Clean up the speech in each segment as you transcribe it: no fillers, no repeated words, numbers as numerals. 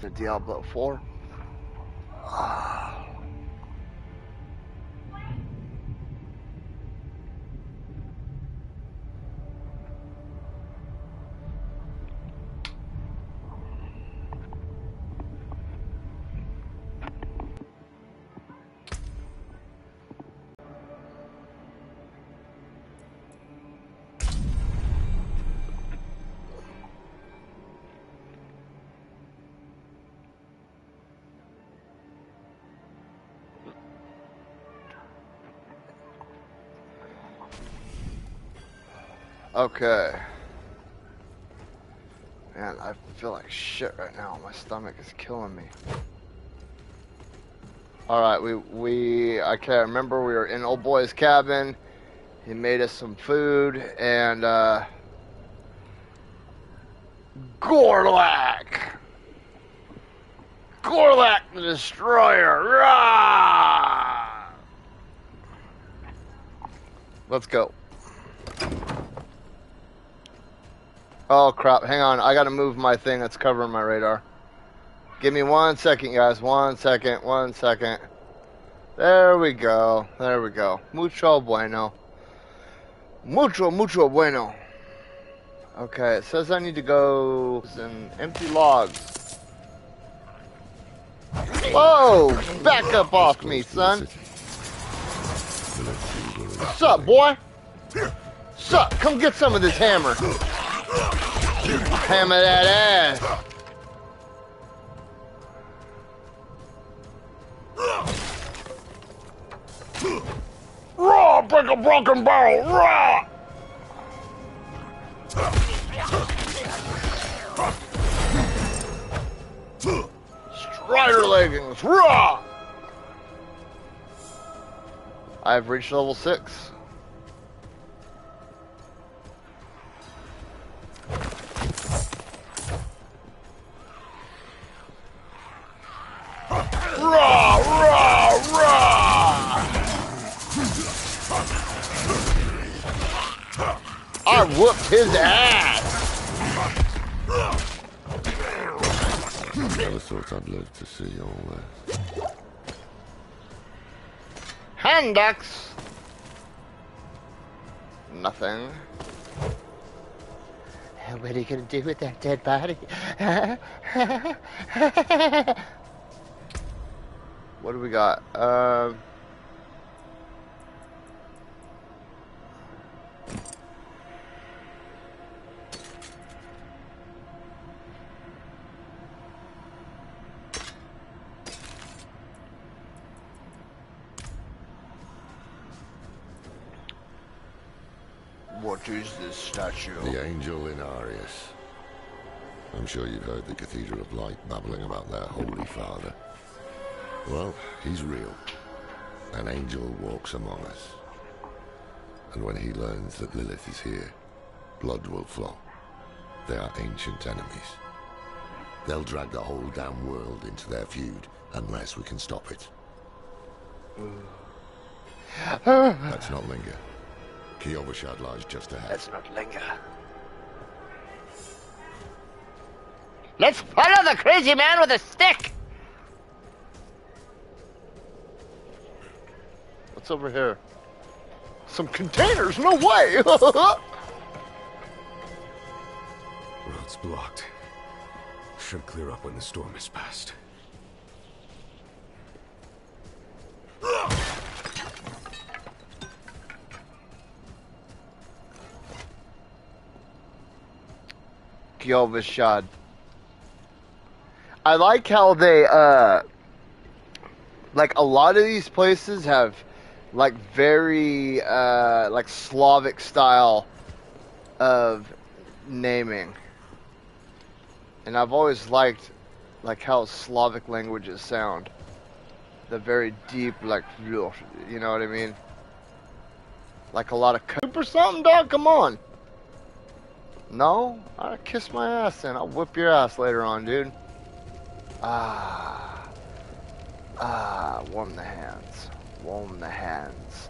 to Diablo 4. Okay. Man, I feel like shit right now. My stomach is killing me. Alright, I can't remember, we were in old boy's cabin. He made us some food, and, Gorlak! Gorlak the Destroyer! Rah! Let's go. Oh crap, hang on, I gotta move my thing that's covering my radar. Give me 1 second, guys, 1 second, 1 second. There we go, there we go. Mucho bueno. Mucho, mucho bueno. Okay, it says I need to go and empty logs. Whoa! Back up off me, son. What's up, boy? What's up? Come get some of this hammer. Hammer that ass. Raw! Break a broken barrel! Raw! Strider leggings! Raw! I've reached level 6. Rah, rah, rah! I whooped his ass! Never thought I'd live to see all this. Hand axe! Nothing. What are you gonna do with that dead body? What do we got? What is this statue? The angel in Arius. I'm sure you've heard the Cathedral of Light babbling about their Holy Father. Well, he's real. An angel walks among us. And when he learns that Lilith is here, blood will flow. They are ancient enemies. They'll drag the whole damn world into their feud, unless we can stop it. Let's not linger. Kiovashad lies just ahead. Let's not linger. Let's follow the crazy man with a stick! What's over here? Some containers? No way! Road's blocked. Should clear up when the storm is past. Kiovashad. I like how they, like a lot of these places have like very, like Slavic style of naming. And I've always liked like how Slavic languages sound. The very deep, like, you know what I mean? Like a lot of coop or something, dog? Come on. No? I'll kiss my ass then. I'll whip your ass later on, dude. Warm the hands. Warm the hands.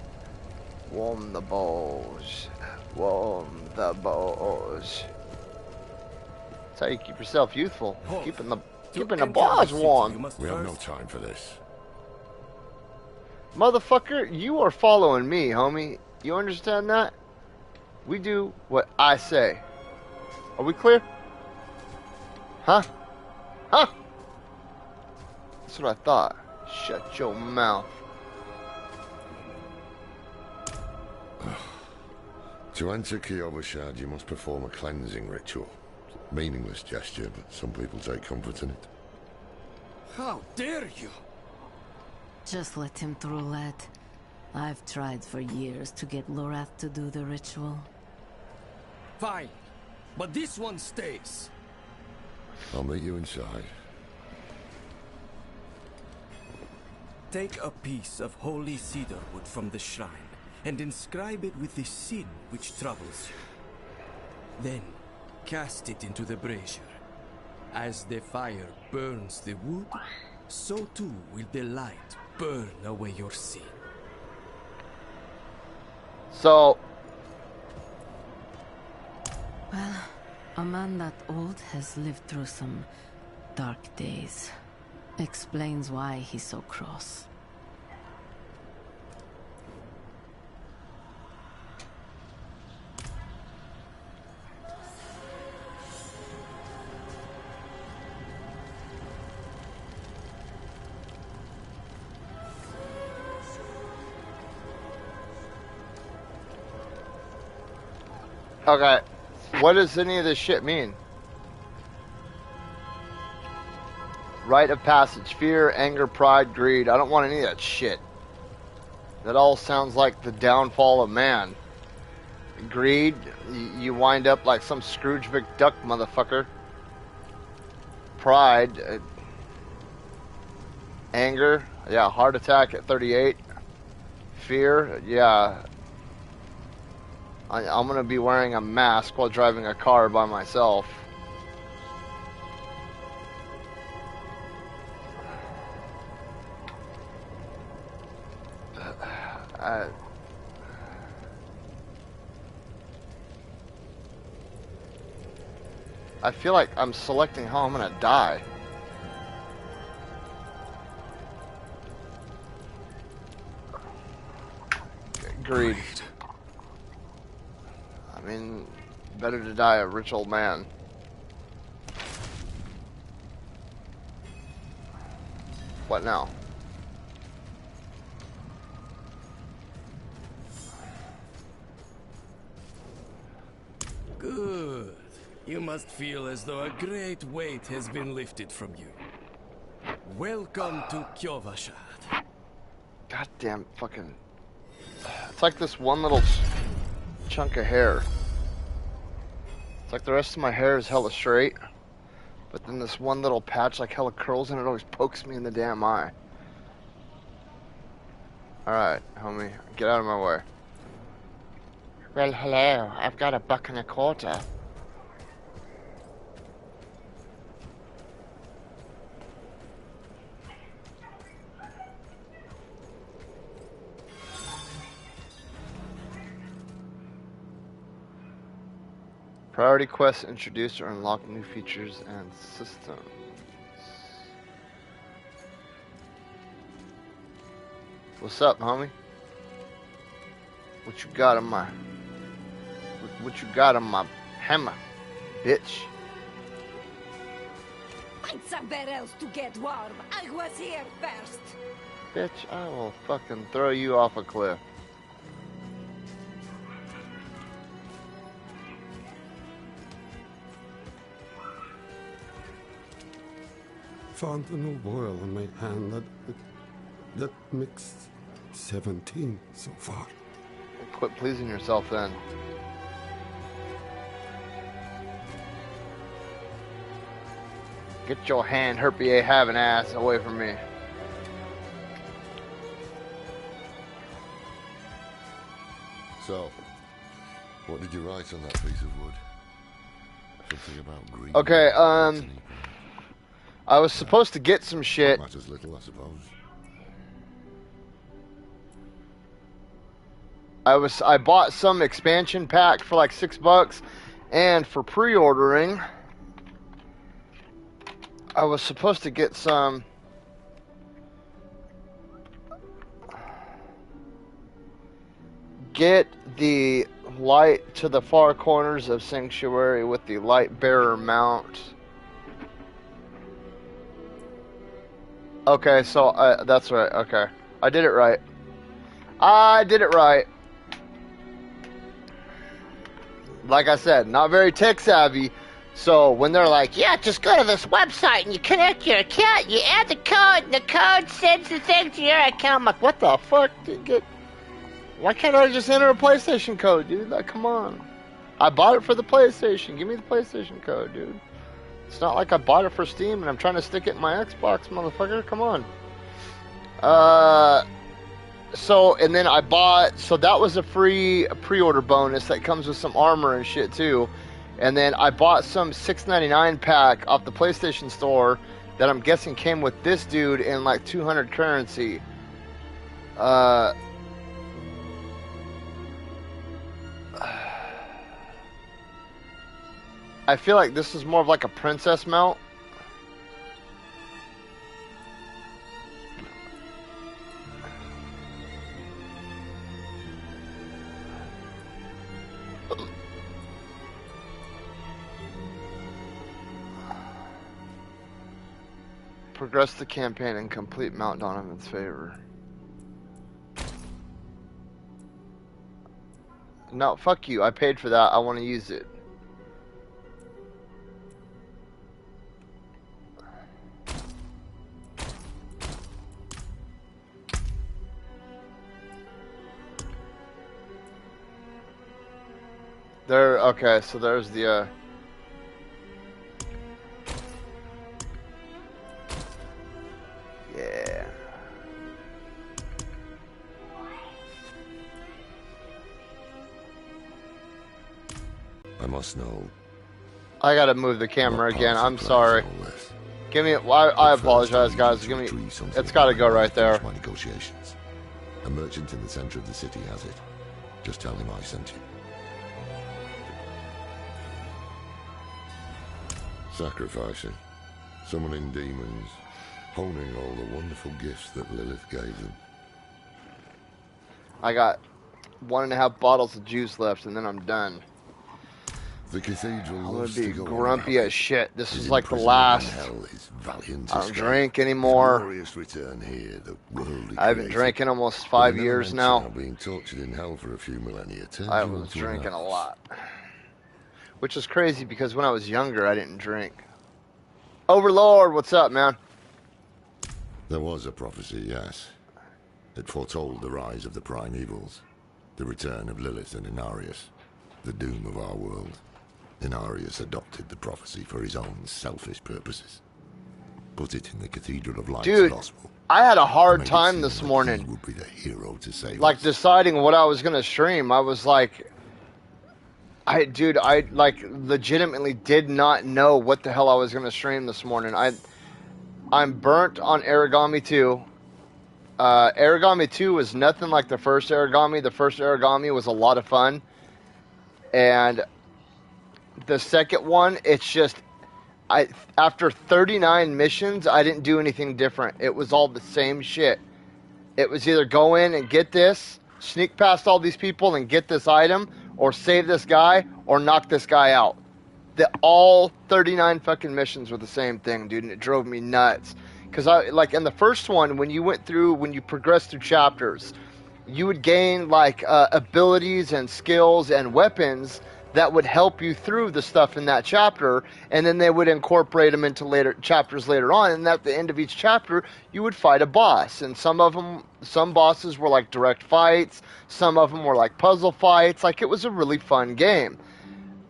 Warm the balls. Warm the balls. That's how you keep yourself youthful. Keeping the Keeping the bars warm. We have no time for this. Motherfucker, you are following me, homie. You understand that? We do what I say. Are we clear? Huh? Huh? That's what I thought. Shut your mouth. To enter Kiyoba, you must perform a cleansing ritual. Meaningless gesture, but some people take comfort in it. How dare you? Just let him through, lad. I've tried for years to get Lorath to do the ritual. Fine, but this one stays. I'll meet you inside. Take a piece of holy cedar wood from the shrine and inscribe it with the sin which troubles you. Then cast it into the brazier. As the fire burns the wood, so too will the light burn away your sin. So, Well, a man that old has lived through some dark days. Explains why he's so cross. okay. What does any of this shit mean? Rite of passage. Fear, anger, pride, greed. I don't want any of that shit. That all sounds like the downfall of man. Greed, you wind up like some Scrooge McDuck motherfucker. Pride, anger, yeah, heart attack at 38. Fear, yeah. I'm gonna be wearing a mask while driving a car by myself. I feel like I'm selecting how I'm gonna die. Greed. I mean, better to die a rich old man. What now? Good. You must feel as though a great weight has been lifted from you. Welcome to Kyovashad. Goddamn fucking... It's like this one little chunk of hair. It's like the rest of my hair is hella straight. But then this one little patch like hella curls and it always pokes me in the damn eye. Alright, homie. Get out of my way. Well, hello. I've got $1.25. Priority quests introduced or unlock new features and systems. What's up, homie? What you got on my... What you got on my hammer, bitch? Find somewhere else to get warm. I was here first. Bitch, I will fucking throw you off a cliff. Found a new boil on my hand that makes 17 so far. Quit pleasing yourself then. Get your hand herpy having ass away from me. So, what did you write on that piece of wood? Something about greed. Okay, I was supposed to get some shit. Matters little, I suppose. I bought some expansion pack for like $6, and for pre-ordering, I was supposed to get some. Get the light to the far corners of Sanctuary with the light bearer mount. Okay, so that's right. Okay. I did it right. I did it right. Like I said, not very tech savvy. So when they're like, yeah, just go to this website and you connect your account, you add the code, and the code sends the thing to your account. I'm like, what the fuck? Why can't I just enter a PlayStation code, dude? Like, come on. I bought it for the PlayStation. Give me the PlayStation code, dude. It's not like I bought it for Steam and I'm trying to stick it in my Xbox, motherfucker. Come on. So, and then I bought, so that was a free pre-order bonus that comes with some armor and shit too. And then I bought some $6.99 pack off the PlayStation Store that I'm guessing came with this dude in like 200 currency. I feel like this is more of like a princess mount. Progress the campaign and complete Mount Donovan's favor. No, fuck you. I paid for that. I want to use it. There, okay, so there's the, yeah. I must know. I gotta move the camera again. I'm sorry. Give me, I apologize, guys. Give me, it's gotta go right there. My negotiations. A merchant in the center of the city has it. Just tell him I sent you. Sacrificing, summoning demons, honing all the wonderful gifts that Lilith gave them. I got 1.5 bottles of juice left, and then I'm done. The cathedral I'm gonna loves be to go grumpy around. as shit. This His is like the imprisonment in last. hell is valiant I don't escape. drink His anymore. glorious return here, the world he I haven't created. drank in almost But 5 another years mention now. of being tortured in hell for a few millennia turns I you was into drinking an a elf. lot. Which is crazy because when I was younger, I didn't drink. Overlord, what's up, man? There was a prophecy, yes. It foretold the rise of the primevals, the return of Lilith and Inarius, the doom of our world. Inarius adopted the prophecy for his own selfish purposes. Put it in the Cathedral of Light's Dude, gospel. I had a hard Made it time seem this like morning. He would be the hero to save Like us. deciding what I was gonna stream. I was like, I like legitimately did not know what the hell I was gonna stream this morning. I'm burnt on Origami 2. Origami 2 was nothing like the first Origami. The first Origami was a lot of fun. And the second one, it's just, after 39 missions, I didn't do anything different. It was all the same shit. It was either go in and get this, sneak past all these people and get this item, or save this guy, or knock this guy out. All 39 fucking missions were the same thing, dude, and it drove me nuts. Because like in the first one, when you progressed through chapters, you would gain like abilities and skills and weapons that would help you through the stuff in that chapter, and then they would incorporate them into later chapters later on, and at the end of each chapter you would fight a boss. And some bosses were like direct fights, some of them were like puzzle fights. Like, it was a really fun game.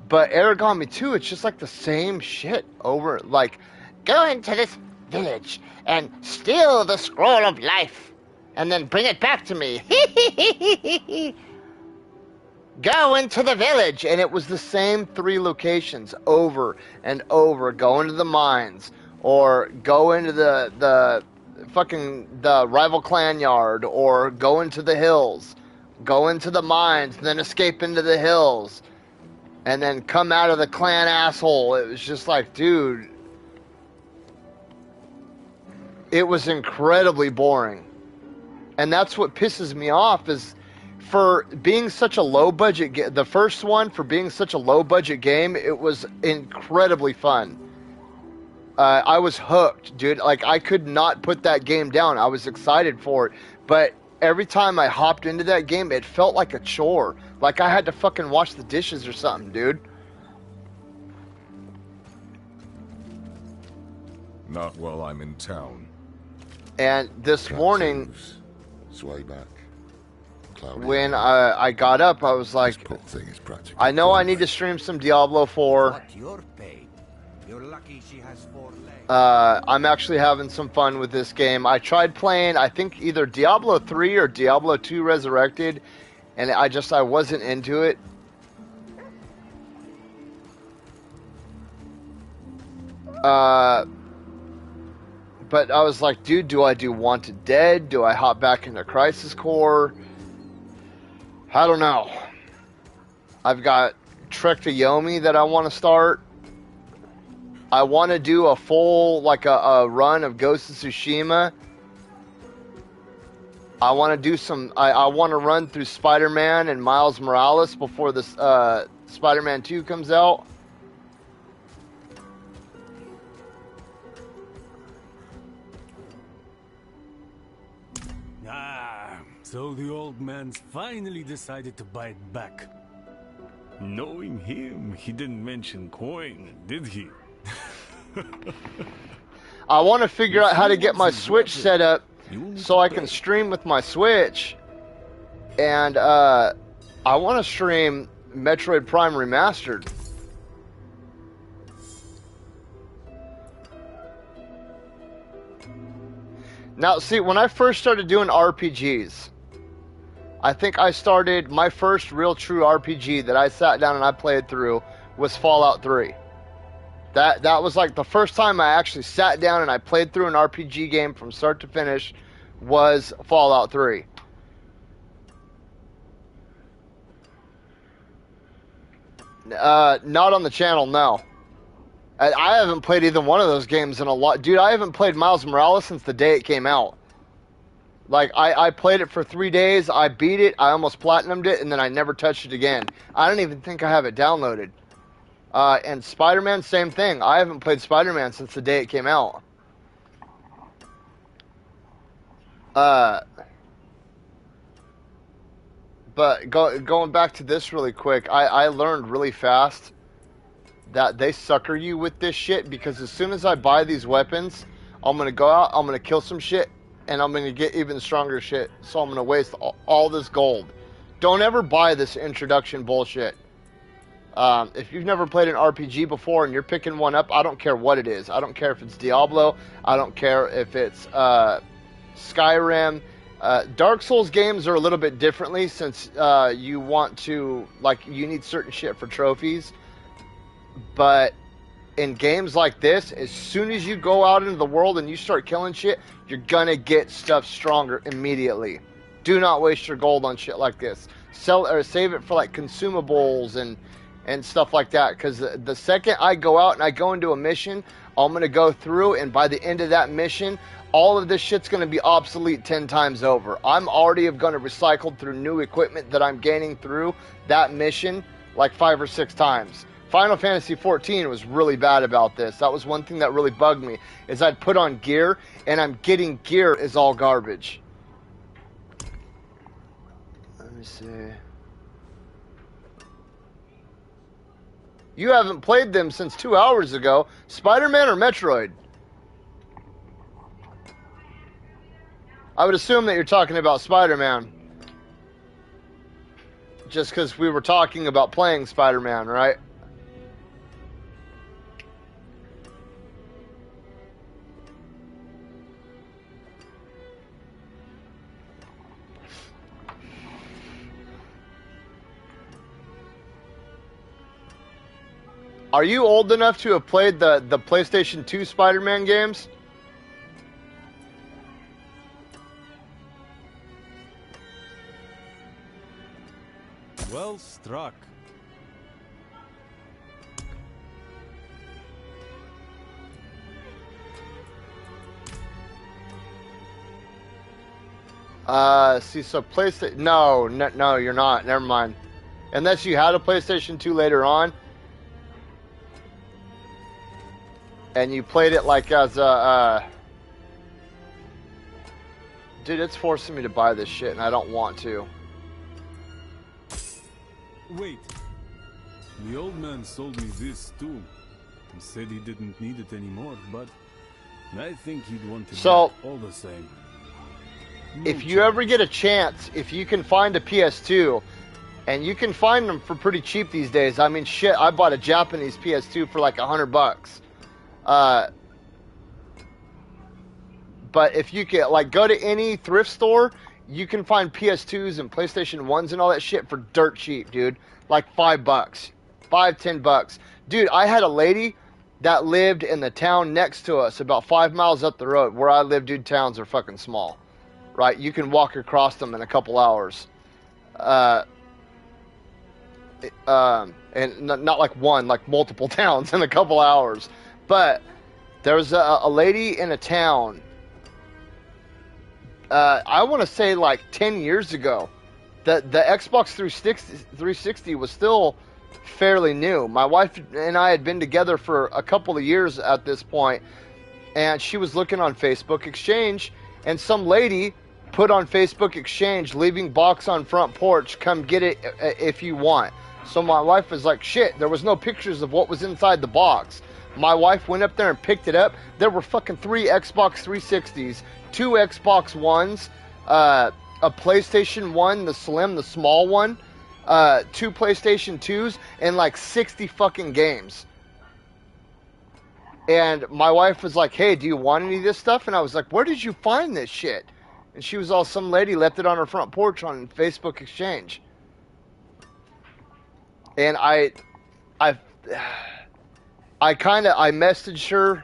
But Origami 2, it's just like the same shit over, like, go into this village and steal the scroll of life and then bring it back to me. Go into the village, and it was the same 3 locations over and over. Go into the mines, or go into the rival clan yard, or go into the hills, go into the mines, then escape into the hills, and then come out of the clan asshole. It was just like, dude, it was incredibly boring. And that's what pisses me off is for being such a low budget the first one, for being such a low budget game, it was incredibly fun. I was hooked, dude. Like, I could not put that game down. I was excited for it. But every time I hopped into that game, it felt like a chore. Like I had to fucking wash the dishes or something, dude. Not while I'm in town. And this morning, Sway back. Cloudy when I got up, I was like, thing is practically I know I need to stream some Diablo 4. What your pay? You're lucky she has 4 legs. I'm actually having some fun with this game. I tried playing, I think, either Diablo 3 or Diablo 2 Resurrected, and I wasn't into it. But I was like, dude, do I do Wanted Dead? Do I hop back into Crisis Core? I don't know. I've got Trek to Yomi that I want to start. I want to do a full, like a run of Ghost of Tsushima. I want to do some, I want to run through Spider-Man and Miles Morales before this Spider-Man 2 comes out. Ah, so the old man's finally decided to bite back. Knowing him, he didn't mention coin, did he? I want to figure out how to get my Switch set up so I can stream with my Switch. And I want to stream Metroid Prime Remastered. Now, see, when I first started doing RPGs, I think I started, my first real true RPG that I sat down and I played through was Fallout 3. That was like the first time I actually sat down and I played through an RPG game from start to finish was Fallout 3. Not on the channel, no. I haven't played either one of those games in a lot. Dude, I haven't played Miles Morales since the day it came out. Like, I played it for 3 days, I beat it, I almost platinumed it, and then I never touched it again. I don't even think I have it downloaded. And Spider-Man, same thing. I haven't played Spider-Man since the day it came out. But going back to this really quick, I learned really fast that they sucker you with this shit, because as soon as I buy these weapons, I'm going to go out, I'm going to kill some shit, and I'm going to get even stronger shit, so I'm going to waste all this gold. Don't ever buy this introduction bullshit. If you've never played an RPG before and you're picking one up, I don't care what it is. I don't care if it's Diablo. I don't care if it's Skyrim. Dark Souls games are a little bit differently, since you want to, like, you need certain shit for trophies. But in games like this, as soon as you go out into the world and you start killing shit, you're gonna get stuff stronger immediately. Do not waste your gold on shit like this. Sell or save it for like consumables and stuff like that. Because the second I go out and I go into a mission, I'm gonna go through, and by the end of that mission, all of this shit's gonna be obsolete 10 times over. I'm already gonna recycle through new equipment that I'm gaining through that mission like 5 or 6 times. Final Fantasy XIV was really bad about this. That was one thing that really bugged me, is I'd put on gear, and I'm getting gear is all garbage. Let me see. You haven't played them since 2 hours ago. Spider-Man or Metroid? I would assume that you're talking about Spider-Man. Just because we were talking about playing Spider-Man, right? Are you old enough to have played the PlayStation 2 Spider-Man games? Well struck. See, so PlayStation. No, you're not. Never mind. Unless you had a PlayStation 2 later on, and you played it like as a. Dude, it's forcing me to buy this shit, and I don't want to. Wait. The old man sold me this too. He said he didn't need it anymore, but I think he'd want it So, back all the same. If you ever get a chance, if you can find a PS2, and you can find them for pretty cheap these days. I mean, shit, I bought a Japanese PS2 for like $100. But if you can, like, go to any thrift store, you can find PS2s and PlayStation 1s and all that shit for dirt cheap, dude. Like $5, $10. Dude, I had a lady that lived in the town next to us, about 5 miles up the road. Where I live, dude, towns are fucking small, right? You can walk across them in a couple hours. And not like one, like multiple towns in a couple hours. But there was a lady in a town, I want to say like 10 years ago. The Xbox 360 was still fairly new. My wife and I had been together for a couple of years at this point, and she was looking on Facebook Exchange, and some lady put on Facebook Exchange, leaving box on front porch, come get it if you want. So my wife was like, shit, there was no pictures of what was inside the box. My wife went up there and picked it up. There were fucking 3 Xbox 360s, 2 Xbox Ones, a PlayStation 1, the slim, the small one, 2 PlayStation 2s, and like 60 fucking games. And my wife was like, hey, do you want any of this stuff? And I was like, where did you find this shit? And she was all, some lady left it on her front porch on Facebook Exchange. And I messaged her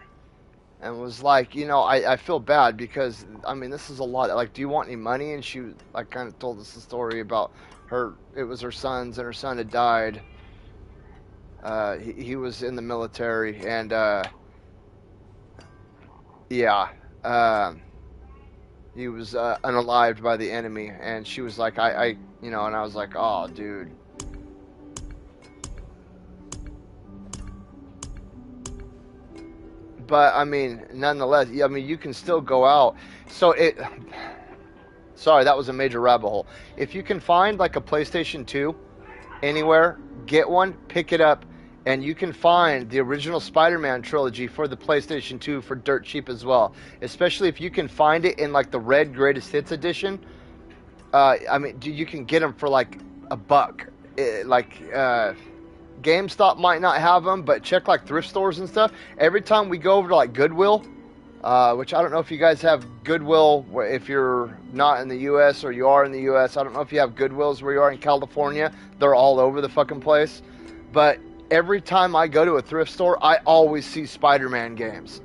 and was like, you know, I feel bad because, I mean, this is a lot. Like, do you want any money? And she, like, kind of told us the story about her. It was her son's, and her son had died. He was in the military, and, yeah. He was unalived by the enemy. And she was like, you know, and I was like, oh, dude. But, I mean, nonetheless, I mean, you can still go out. So, sorry, that was a major rabbit hole. If you can find, like, a PlayStation 2 anywhere, get one, pick it up, and you can find the original Spider-Man trilogy for the PlayStation 2 for dirt cheap as well. Especially if you can find it in, like, the red greatest hits edition. I mean, you can get them for, like, $1. GameStop might not have them, but check like thrift stores and stuff. Every time we go over to like Goodwill, which I don't know if you guys have Goodwill if you're not in the U.S. or you are in the U.S. I don't know if you have Goodwills where you are in California. They're all over the fucking place. But every time I go to a thrift store, I always see Spider-Man games.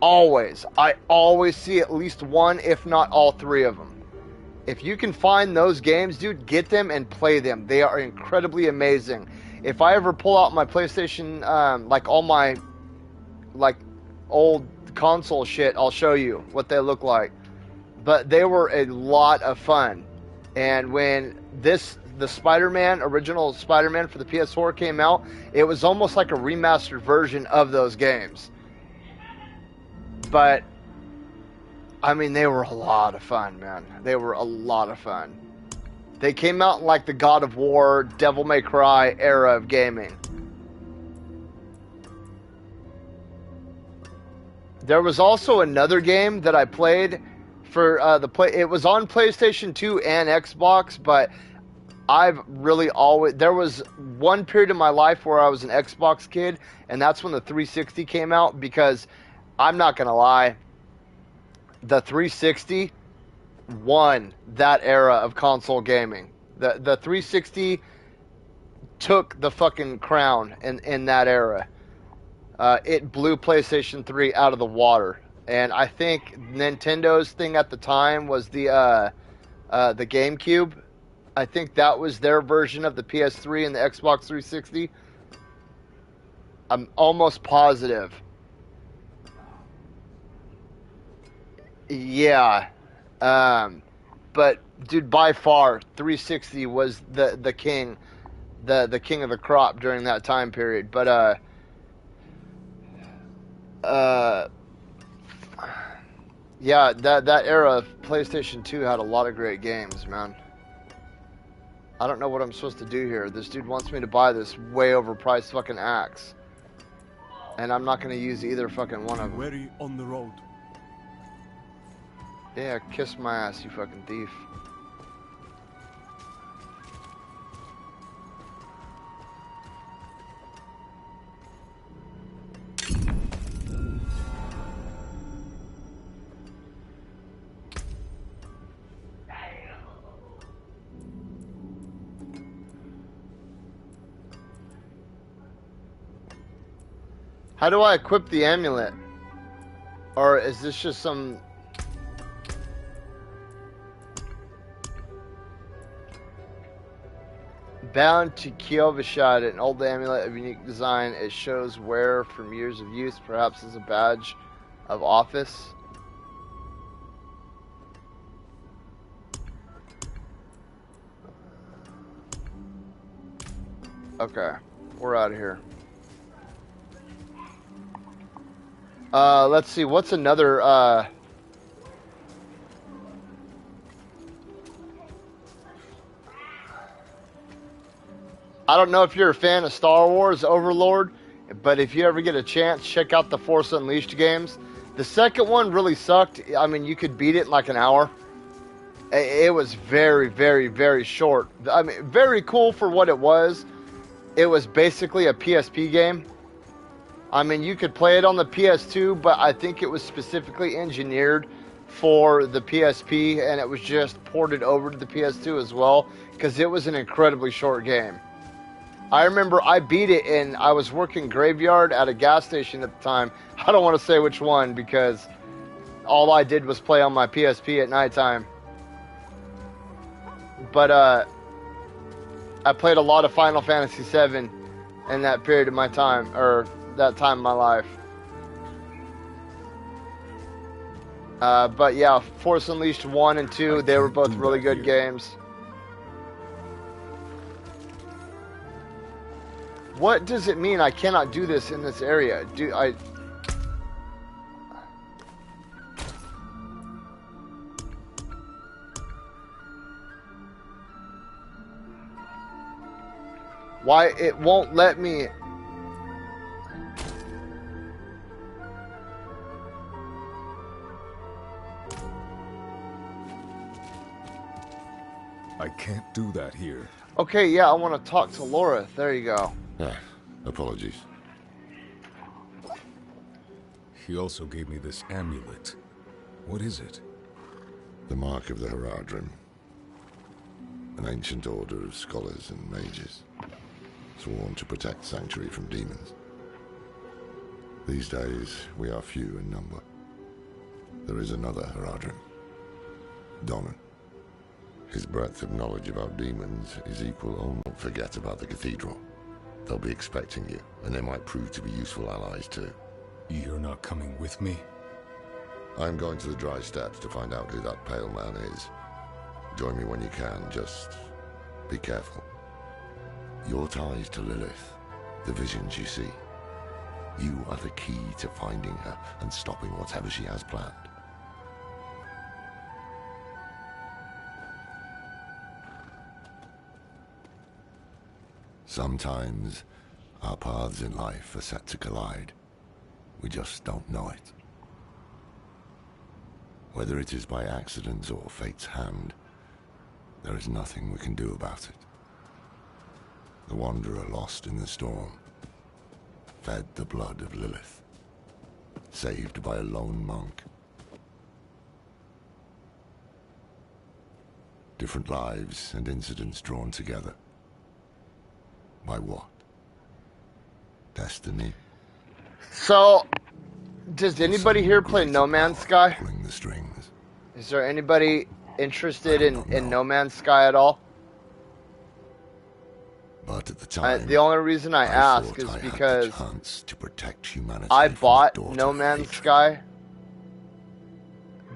Always. I always see at least one, if not all 3 of them. If you can find those games, dude, get them and play them. They are incredibly amazing. If I ever pull out my PlayStation, like all my, like, old console shit, I'll show you what they look like. But they were a lot of fun. And when the Spider-Man, original Spider-Man for the PS4 came out, it was almost like a remastered version of those games. But, I mean, they were a lot of fun, man. They were a lot of fun. They came out in like the God of War, Devil May Cry era of gaming. There was also another game that I played for it was on PlayStation 2 and Xbox, but I've really always, there was one period in my life where I was an Xbox kid, and that's when the 360 came out, because I'm not gonna lie, the 360 won that era of console gaming. The 360 took the fucking crown in that era. It blew PlayStation 3 out of the water. And I think Nintendo's thing at the time was the GameCube. I think that was their version of the PS3 and the Xbox 360. I'm almost positive. Yeah. But but dude, by far, 360 was the king, the king of the crop during that time period. But yeah, that era of PlayStation 2 had a lot of great games, man. I don't know what I'm supposed to do here. This dude wants me to buy this way overpriced fucking axe. And I'm not going to use either fucking one of them. Wary on the road. Yeah, kiss my ass, you fucking thief. How do I equip the amulet? Or is this just some... Bound to Kiovashad, an old amulet of unique design. It shows wear from years of use, perhaps as a badge of office. Okay, we're out of here. Let's see, what's another, I don't know if you're a fan of Star Wars Overlord, but if you ever get a chance, check out the Force Unleashed games. The second one really sucked. I mean, you could beat it in like an hour. It was very, very, very short. I mean, very cool for what it was. It was basically a PSP game. I mean, you could play it on the PS2, but I think it was specifically engineered for the PSP, and it was just ported over to the PS2 as well, because it was an incredibly short game. I remember I beat it, and I was working graveyard at a gas station at the time. I don't want to say which one, because all I did was play on my PSP at nighttime. But I played a lot of Final Fantasy VII in that period of my time, or that time in my life. But yeah, Force Unleashed 1 and 2, they were both really good games. What does it mean I cannot do this in this area? Why it won't let me... I can't do that here. Okay, yeah, I want to talk to Laura. There you go. Ah, apologies. He also gave me this amulet. What is it? The mark of the Haradrim. An ancient order of scholars and mages, sworn to protect Sanctuary from demons. These days, we are few in number. There is another Haradrim, Donan. His breadth of knowledge about demons is equal. Oh, don't forget about the cathedral. They'll be expecting you, and they might prove to be useful allies too. You're not coming with me? I'm going to the Dry Steppes to find out who that pale man is. Join me when you can, just be careful. Your ties to Lilith, the visions you see, you are the key to finding her and stopping whatever she has planned. Sometimes, our paths in life are set to collide. We just don't know it. Whether it is by accident or fate's hand, there is nothing we can do about it. The wanderer lost in the storm, fed the blood of Lilith, saved by a lone monk. Different lives and incidents drawn together. By what? Destiny? So, does anybody here play No Man's Sky? Pulling the strings. Is there anybody interested in No Man's Sky at all? But at the time, the only reason I ask is because to protect humanity I bought No Man's Sky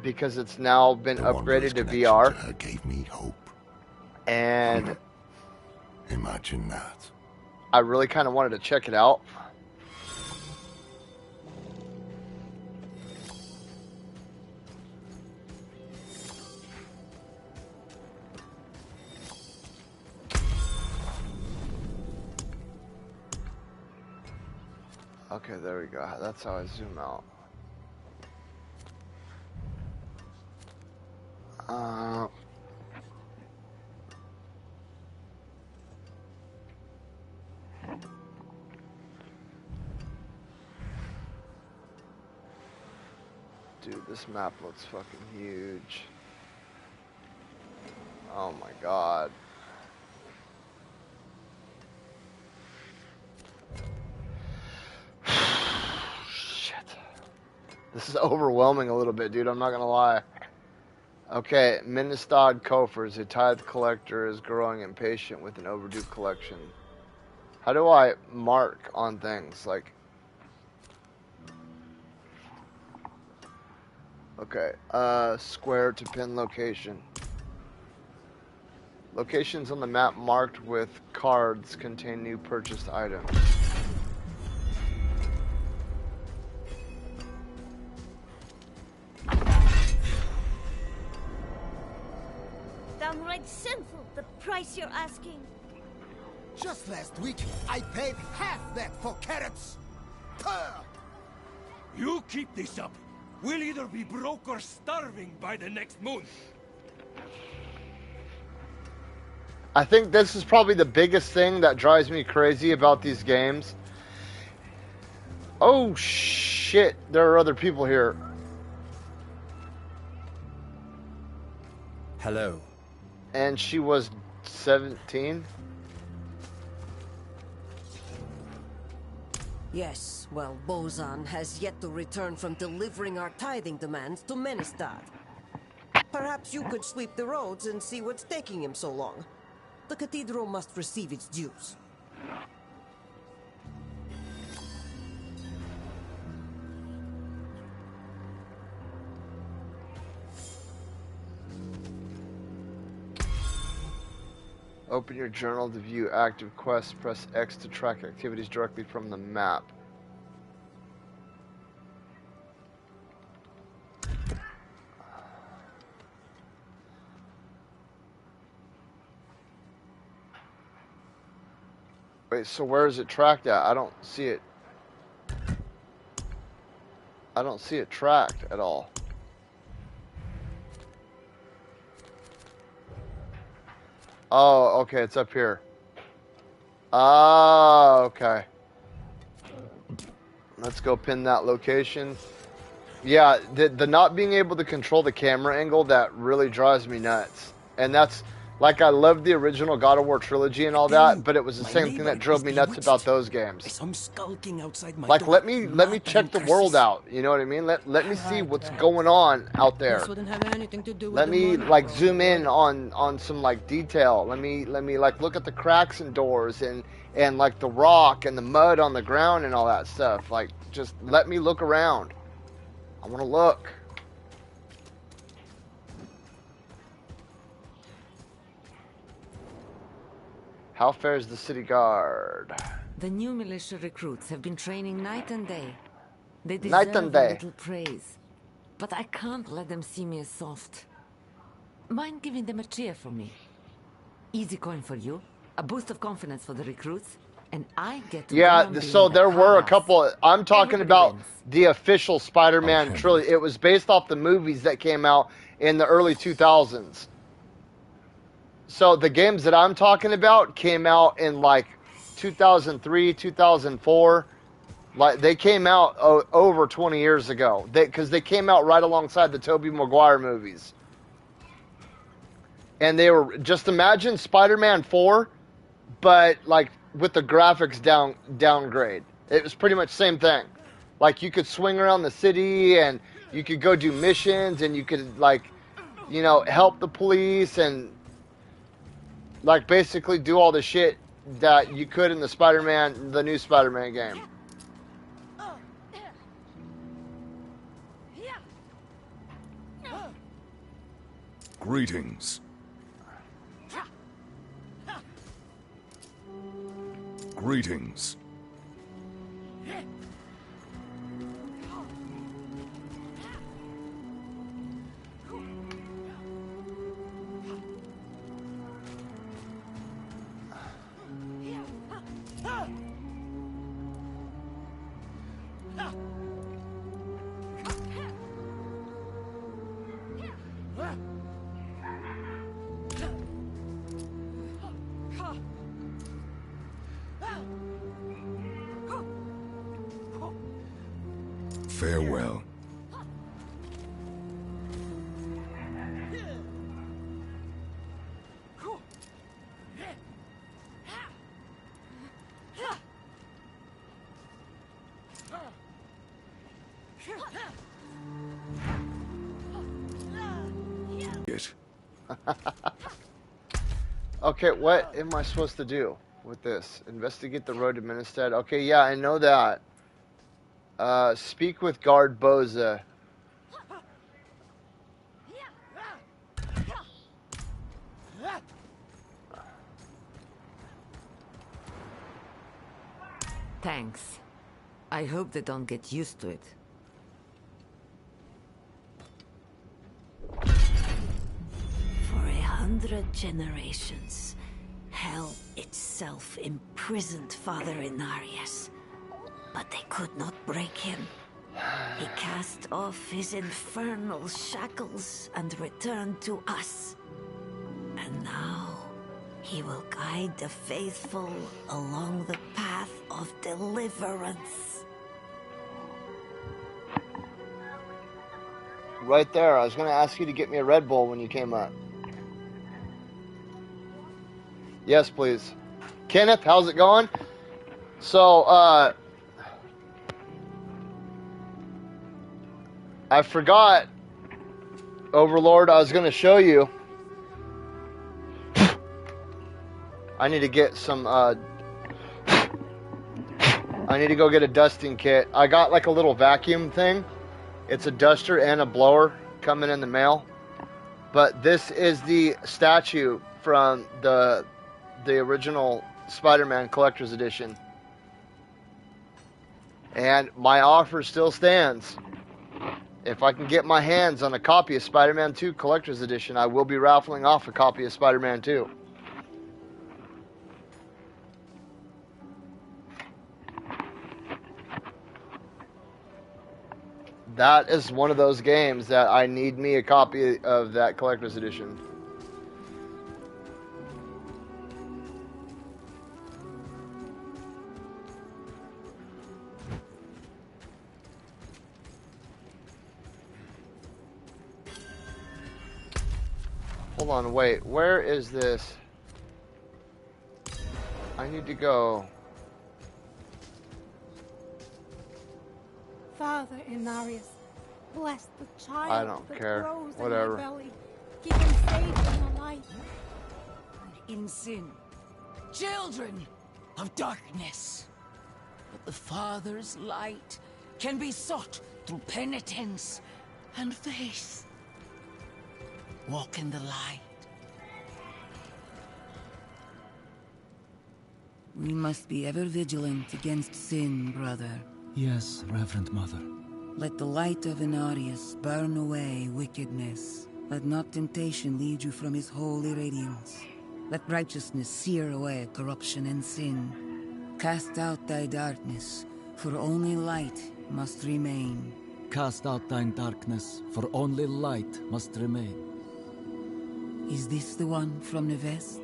because it's now been The Wanderer's upgraded to connection VR. to her gave me hope. And Imagine that. I really kind of wanted to check it out. Okay, there we go. That's how I zoom out. Dude, this map looks fucking huge. Oh my god. Shit. This is overwhelming a little bit, dude. I'm not gonna lie. Okay, Ministad Kofers, a tithe collector, is growing impatient with an overdue collection. How do I mark on things? Like, okay, square to pin location. Locations on the map marked with cards contain new purchased items. Downright sinful, the price you're asking. Just last week, I paid half that for carrots. You keep this up. We'll either be broke or starving by the next moon. I think this is probably the biggest thing that drives me crazy about these games. Oh shit, there are other people here. Hello. And she was 17? Yes, well, Bozan has yet to return from delivering our tithing demands to Menestad. Perhaps you could sweep the roads and see what's taking him so long. The cathedral must receive its dues. Open your journal to view active quests. Press X to track activities directly from the map. Wait, so where is it tracked at? I don't see it. I don't see it tracked at all. Oh, okay, it's up here. Oh, okay. Let's go pin that location. Yeah, the not being able to control the camera angle, that really drives me nuts. And that's, like, I love the original God of War trilogy and all that, but it was the same thing that drove me nuts about those games. Some skulking outside my Like, door. let me check the world out. You know what I mean? Let me see what's going on out there. This wouldn't have anything to do with Let the me money. like zoom in on some like detail. Let me like look at the cracks in doors and like the rock and the mud on the ground and all that stuff. Like, just let me look around. I want to look. How fares the city guard? The new militia recruits have been training night and day. They Night deserve and a day. little praise. But I can't let them see me as soft. Mind giving them a cheer for me? Easy coin for you, a boost of confidence for the recruits, and I get to go Yeah, on so being there the were a badass. couple. I'm talking Everybody about wins. the official Spider-Man trilogy. It was based off the movies that came out in the early 2000s. So the games that I'm talking about came out in like 2003, 2004. Like, they came out over 20 years ago. Because they came out right alongside the Tobey Maguire movies. And they were, just imagine Spider-Man 4, but like with the graphics downgrade. It was pretty much the same thing. Like, you could swing around the city and you could go do missions and you could, like, you know, help the police and like basically do all the shit that you could in the new Spider-Man game. Greetings. Greetings. Farewell. Okay, what am I supposed to do with this? Investigate the road to Ministad. Okay, yeah, I know that. Speak with Guard Boza. Thanks. I hope they don't get used to it. For 100 generations, hell itself imprisoned Father Inarius. But they could not break him. He cast off his infernal shackles and returned to us. And now, he will guide the faithful along the path of deliverance. Right there. I was going to ask you to get me a Red Bull when you came up. Yes, please. Kenneth, how's it going? So, I forgot, Overlord, I was going to show you. I need to get some, I need to go get a dusting kit. I got like a little vacuum thing. It's a duster and a blower coming in the mail. But this is the statue from the original Spider-Man Collector's Edition. And my offer still stands. If I can get my hands on a copy of Spider-Man 2 Collector's Edition, I will be raffling off a copy of Spider-Man 2. That is one of those games that I need me a copy of that Collector's Edition. Hold on, wait. Where is this? I need to go. Father Inarius, bless the child I don't that care. grows Whatever. in my belly. Keep him safe and alive. In sin, children of darkness. But the Father's light can be sought through penitence and faith. Walk in the light. We must be ever vigilant against sin, brother. Yes, Reverend Mother. Let the light of Inarius burn away wickedness. Let not temptation lead you from his holy radiance. Let righteousness sear away corruption and sin. Cast out thy darkness, for only light must remain. Cast out thine darkness, for only light must remain. Is this the one from the west?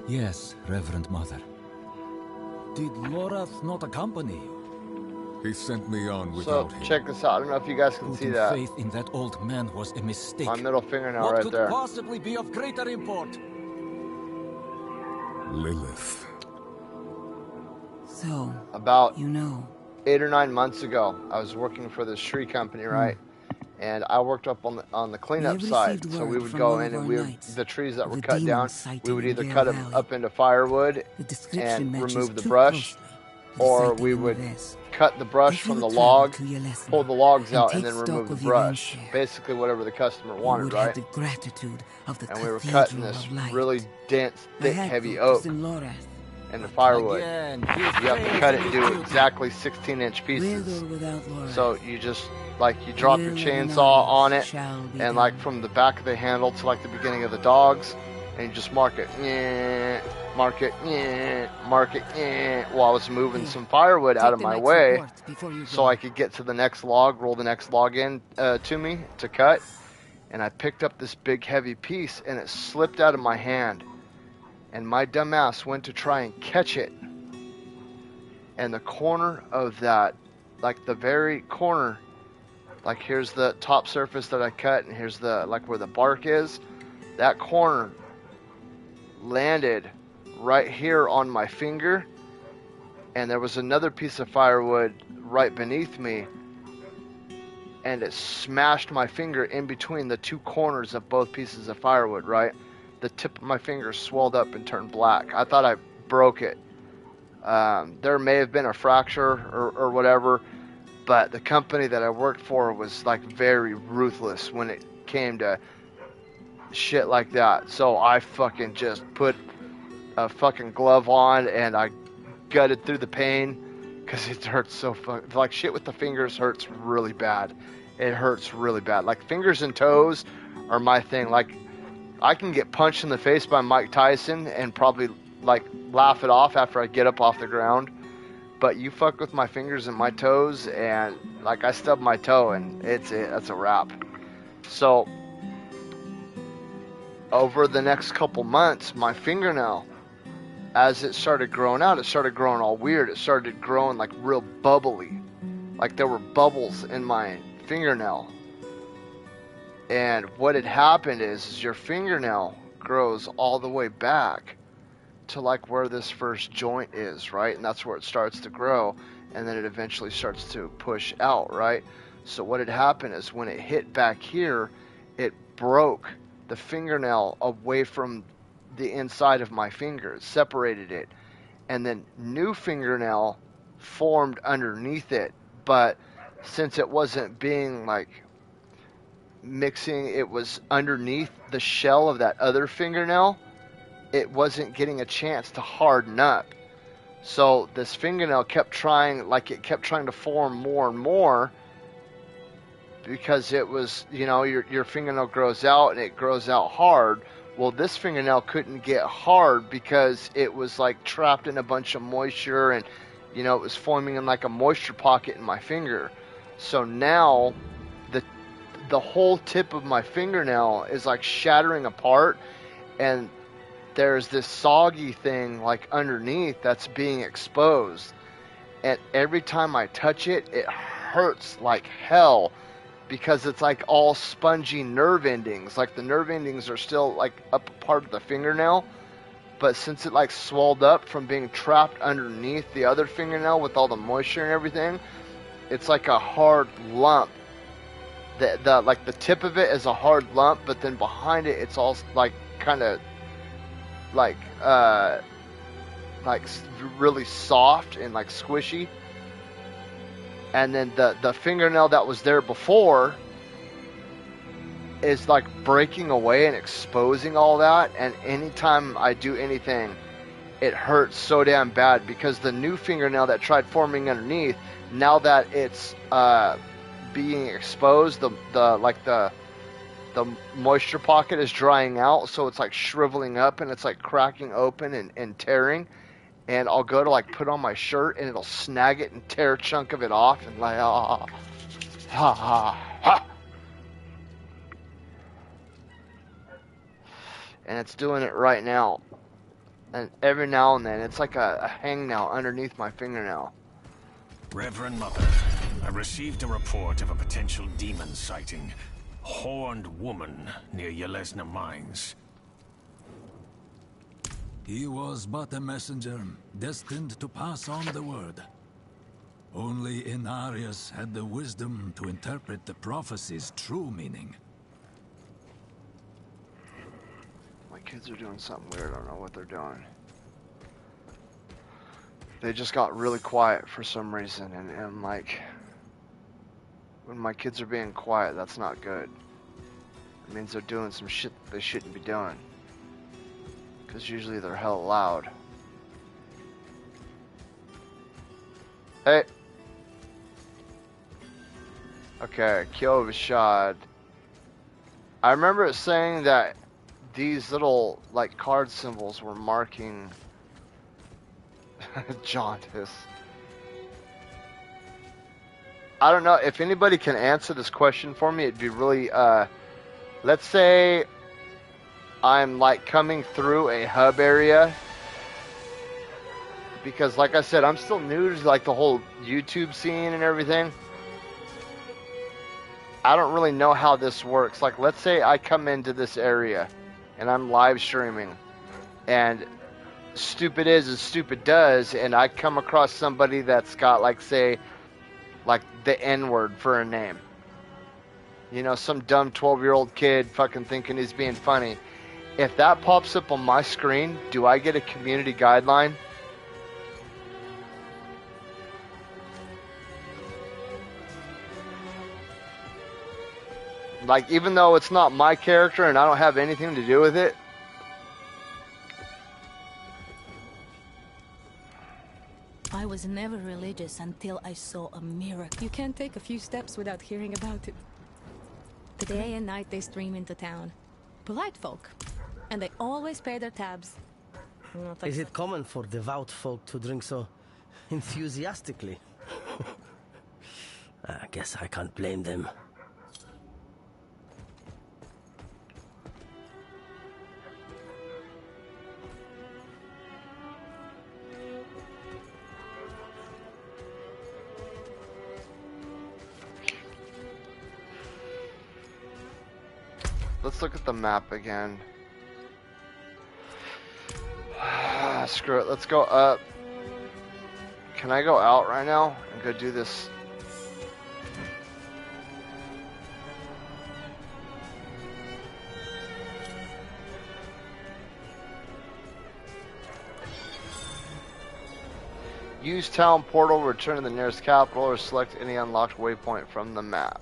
Yes, Reverend Mother. Did Lorath not accompany you? He sent me on without him. So, check this out. I don't know if you guys can see that. Faith in that old man was a mistake. My middle fingernail what right could there. Possibly be of greater import? Lilith. So, about you know, 8 or 9 months ago, I was working for this tree company, right? And I worked up on the cleanup side, so we would go in and we would, the trees that were cut down, we would either cut them up into firewood and remove the brush, or we would cut the brush If you from the would travel log, to Yelesna pull the logs and out, and take then stock remove the of your brush. share, Basically, whatever the customer you wanted, would have right? the gratitude of the And we were cutting Cathedral this of Light. really dense, I thick, had heavy thought to oak send Lorath, and the firewood. Again, You have to cut it and do exactly 16-inch pieces. with or without Lorath. So you just, like, you drop your Will of chainsaw on it, shall be and done. like from the back of the handle to like the beginning of the dogs, and you just mark it, mark it, mark it, while I was moving some firewood out of the my night's way, report before you so go. I could get to the next log, roll the next log in to me to cut. And I picked up this big heavy piece, and it slipped out of my hand, and my dumbass went to try and catch it, and the corner of that, like the very corner, like here's the top surface that I cut, and here's the, like where the bark is, that corner landed right here on my finger, and there was another piece of firewood right beneath me, and it smashed my finger in between the two corners of both pieces of firewood, right? The tip of my finger swelled up and turned black. I thought I broke it. There may have been a fracture or whatever, but the company that I worked for was like very ruthless when it came to shit like that. So I fucking just put a fucking glove on, and I gutted through the pain, because it hurts so like shit with the fingers hurts really bad. It hurts really bad. Like fingers and toes are my thing. Like I can get punched in the face by Mike Tyson and probably like laugh it off after I get up off the ground. But you fuck with my fingers and my toes, and like I stub my toe, and that's a wrap. So over the next couple months, my fingernail, as it started growing out, it started growing all weird. It started growing like real bubbly. Like there were bubbles in my fingernail. And what had happened is your fingernail grows all the way back to like where this first joint is, right? And that's where it starts to grow, and then it eventually starts to push out, right? So what had happened is when it hit back here, it broke the fingernail away from the inside of my finger. It separated it, and then new fingernail formed underneath it. But since it wasn't being like mixing, it was underneath the shell of that other fingernail, it wasn't getting a chance to harden up. So this fingernail kept trying to form more and more, because it was, you know, your fingernail grows out and it grows out hard. Well, this fingernail couldn't get hard because it was like trapped in a bunch of moisture, and you know, it was forming in like a moisture pocket in my finger. So now the whole tip of my fingernail is like shattering apart, and there's this soggy thing like underneath that's being exposed. And every time I touch it, it hurts like hell, because it's like all spongy nerve endings. Like the nerve endings are still like up a part of the fingernail, but since it like swelled up from being trapped underneath the other fingernail with all the moisture and everything, it's like a hard lump. The like the tip of it is a hard lump, but then behind it, it's all like kind of like really soft and like squishy. And then the fingernail that was there before is like breaking away and exposing all that. And anytime I do anything, it hurts so damn bad, because the new fingernail that tried forming underneath, now that it's being exposed, the moisture pocket is drying out, so it's like shriveling up, and it's like cracking open and tearing. And I'll go to like put on my shirt, and it'll snag it and tear a chunk of it off, and like and it's doing it right now. And every now and then, it's like a hangnail underneath my fingernail. Reverend Mother, I received a report of a potential demon sighting. Horned woman near Yelesna Mines. He was but a messenger, destined to pass on the word. Only Inarius had the wisdom to interpret the prophecy's true meaning. My kids are doing something weird. I don't know what they're doing. they just got really quiet for some reason, and like, when my kids are being quiet, that's not good. It means they're doing some shit that they shouldn't be doing. Because usually they're hella loud. Hey! Okay, kill Vashad. I remember it saying that these little, like, card symbols were marking jaundice. I don't know, if anybody can answer this question for me, it'd be really, let's say I'm, like, coming through a hub area. Because, like I said, I'm still new to, like, the whole YouTube scene and everything. I don't really know how this works. Like, let's say I come into this area and I'm live streaming, and stupid is as stupid does, and I come across somebody that's got, like, say, like the N-word for a name. You know, some dumb 12-year-old kid fucking thinking he's being funny. If that pops up on my screen, do I get a community guideline? Like, even though it's not my character and I don't have anything to do with it? I was never religious until I saw a miracle. You can't take a few steps without hearing about it. The day and night they stream into town. Polite folk. And they always pay their tabs. Is it common for devout folk to drink so enthusiastically? I guess I can't blame them. Let's look at the map again. Screw it, let's go up. Can I go out right now and go do this? Use town portal, return to the nearest capital, or select any unlocked waypoint from the map.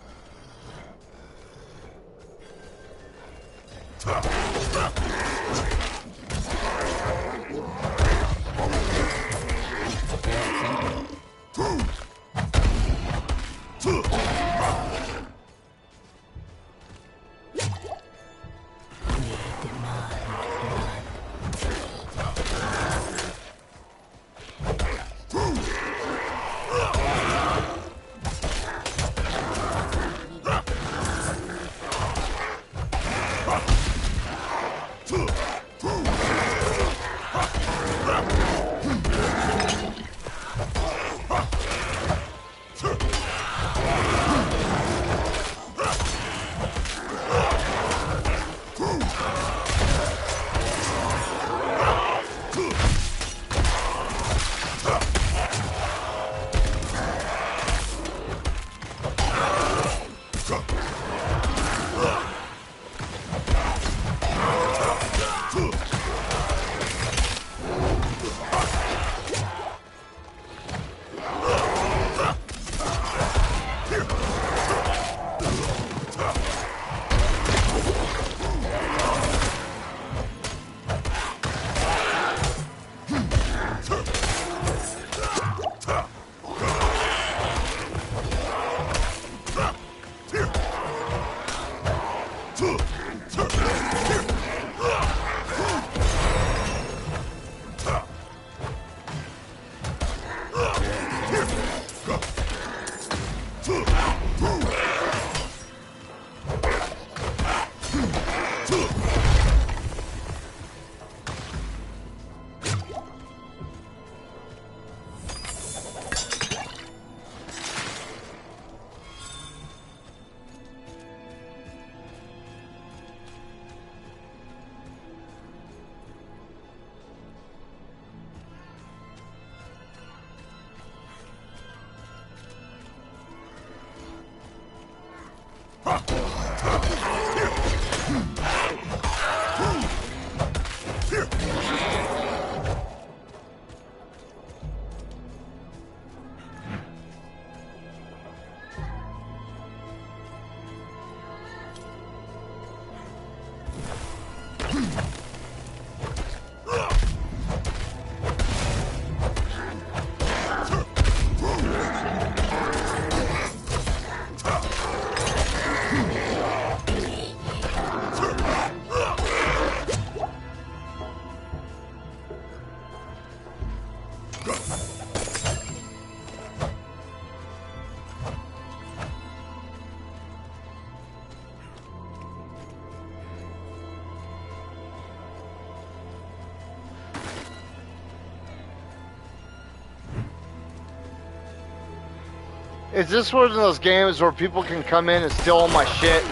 Is this one of those games where people can come in and steal all my shit?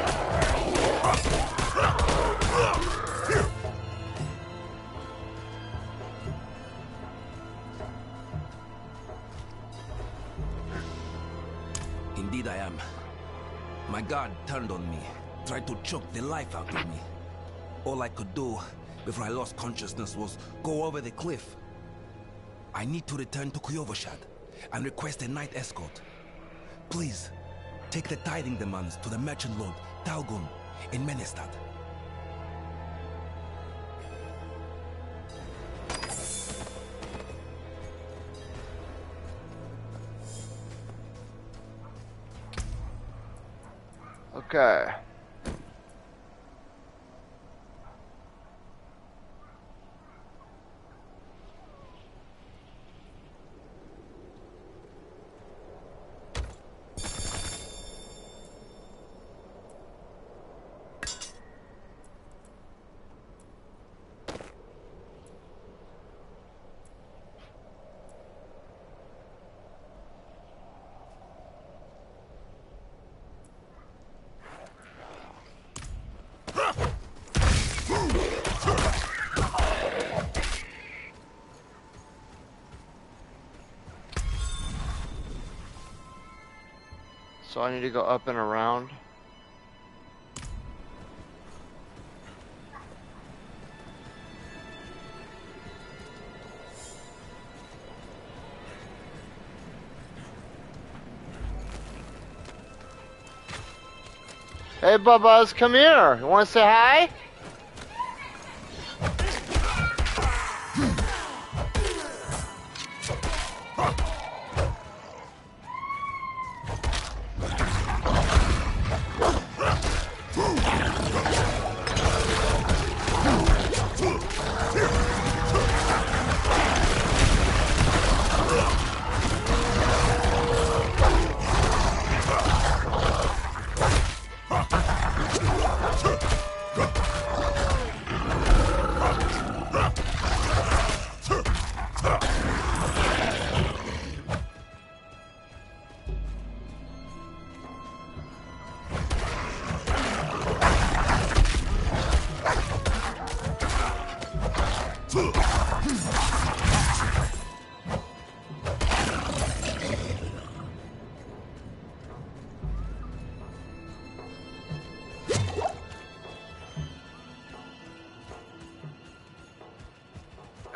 Indeed I am. My guard turned on me, tried to choke the life out of me. All I could do before I lost consciousness was go over the cliff. I need to return to Kyovashad and request a night escort. Please, take the tithing demands to the merchant lord, Talgun, in Menestad. Okay. So I need to go up and around. Hey, Bubba's, come here. You want to say hi?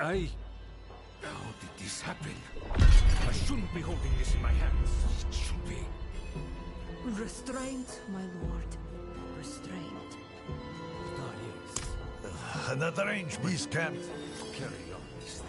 How did this happen? I shouldn't be holding this in my hands. It should be. Restraint, my lord. Restraint. Ah, yes. Another range, please, can't carry on this thing.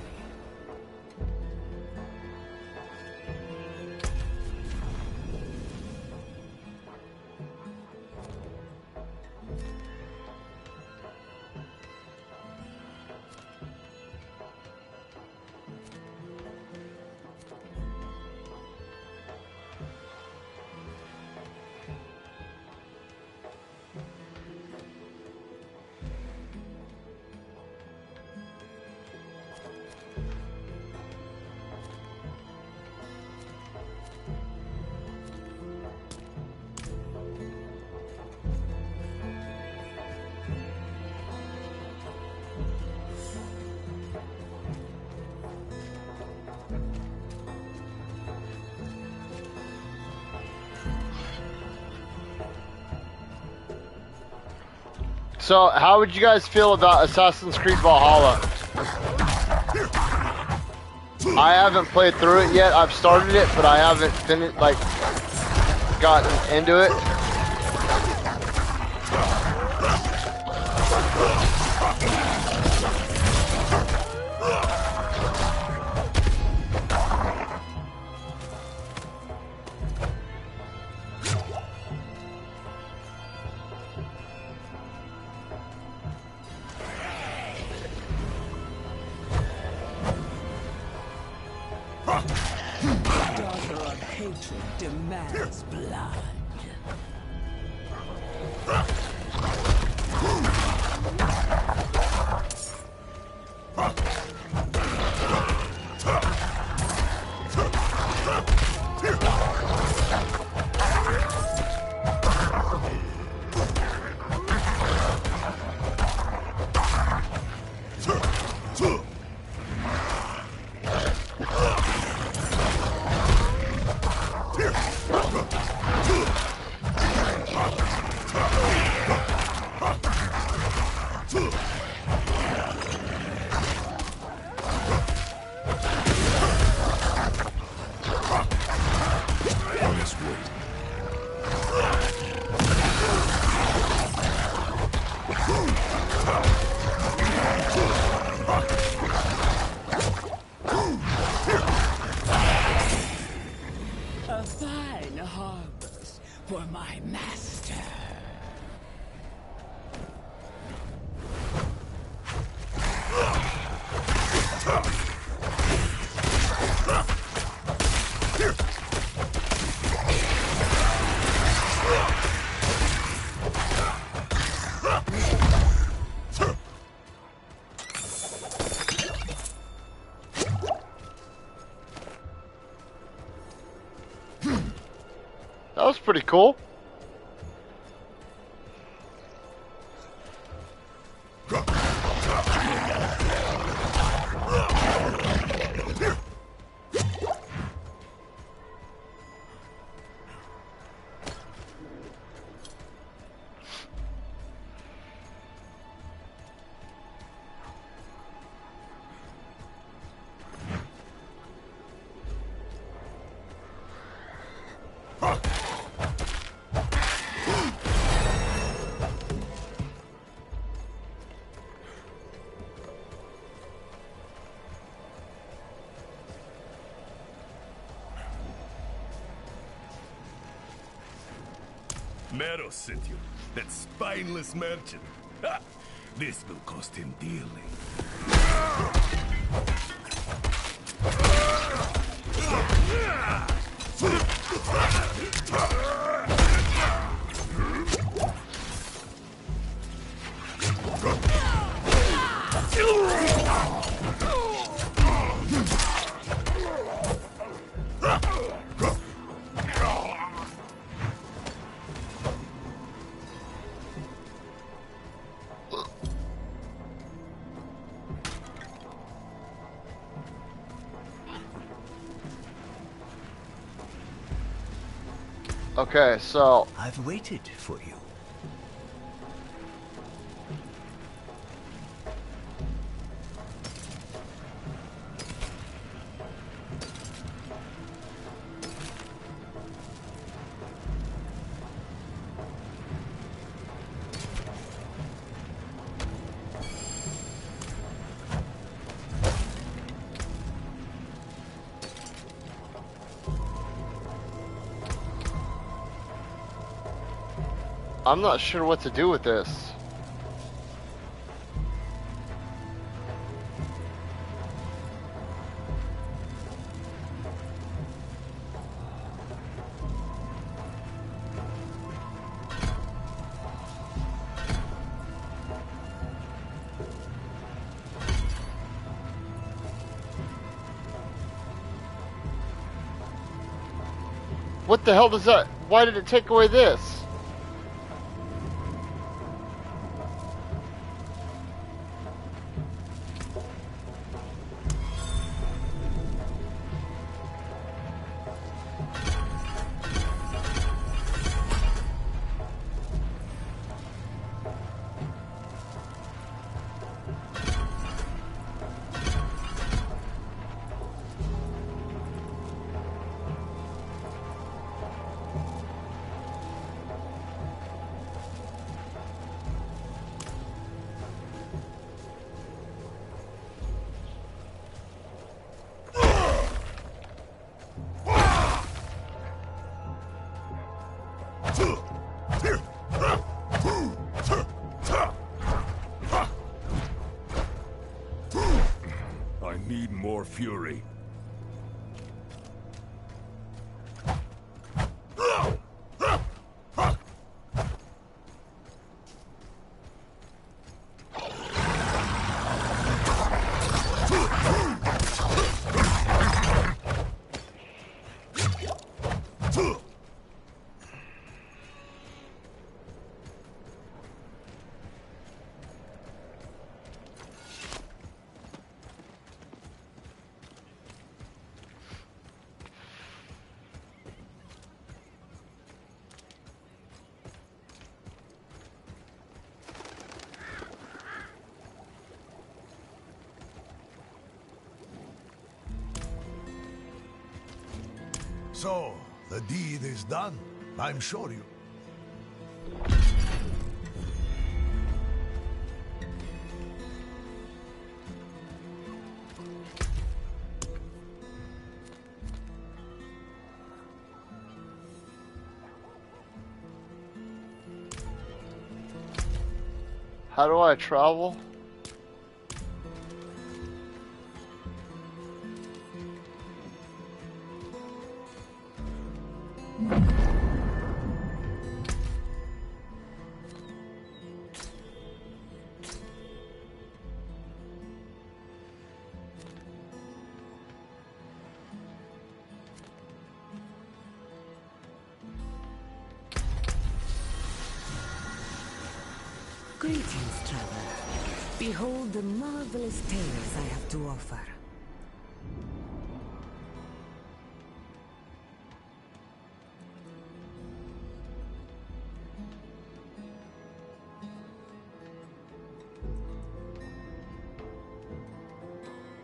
So, how would you guys feel about Assassin's Creed Valhalla? I haven't played through it yet. I've started it, but I haven't finished, like, gotten into it. Daughter of hatred demands blood. harbors for my master. That was pretty cool. Mero sent you. That spineless merchant. Ha! This will cost him dearly. Okay, so I've waited for you. I'm not sure what to do with this. What the hell does that? Why did it take away this? I need more fury. So, the deed is done. I'm sure you... How do I travel? Greetings, traveler. Behold the marvelous tales I have to offer.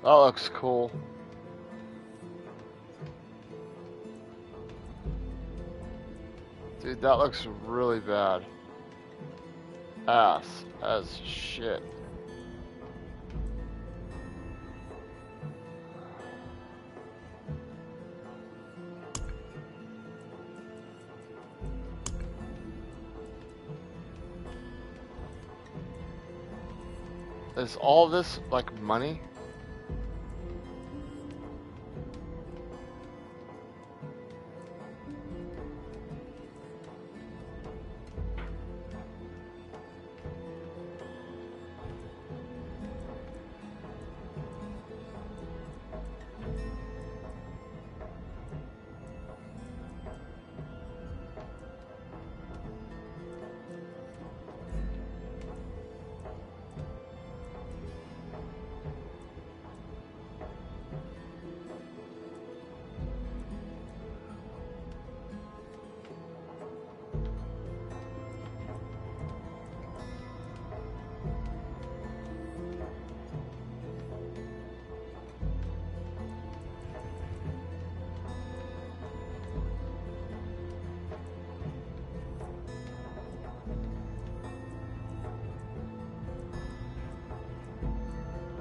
That looks cool. Dude, that looks really bad. Ass as shit. Is all this like money?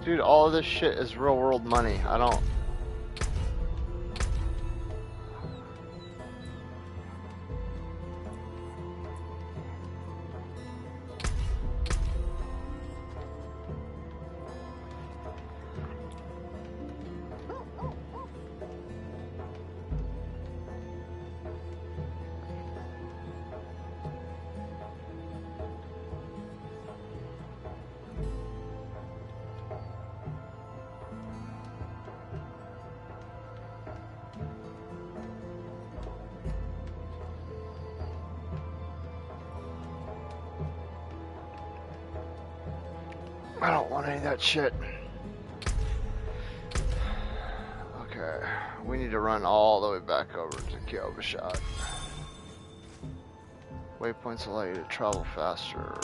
Dude, all of this shit is real world money. I don't... I don't want any of that shit. Okay, we need to run all the way back over to Diablo. Waypoints allow you to travel faster.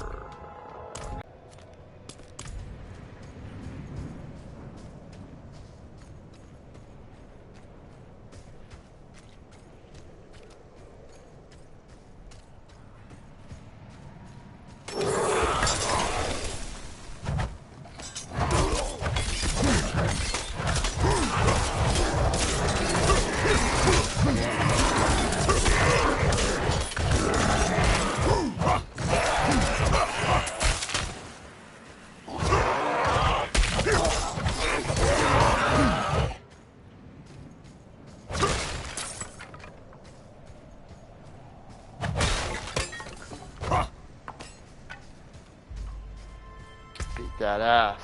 That ass.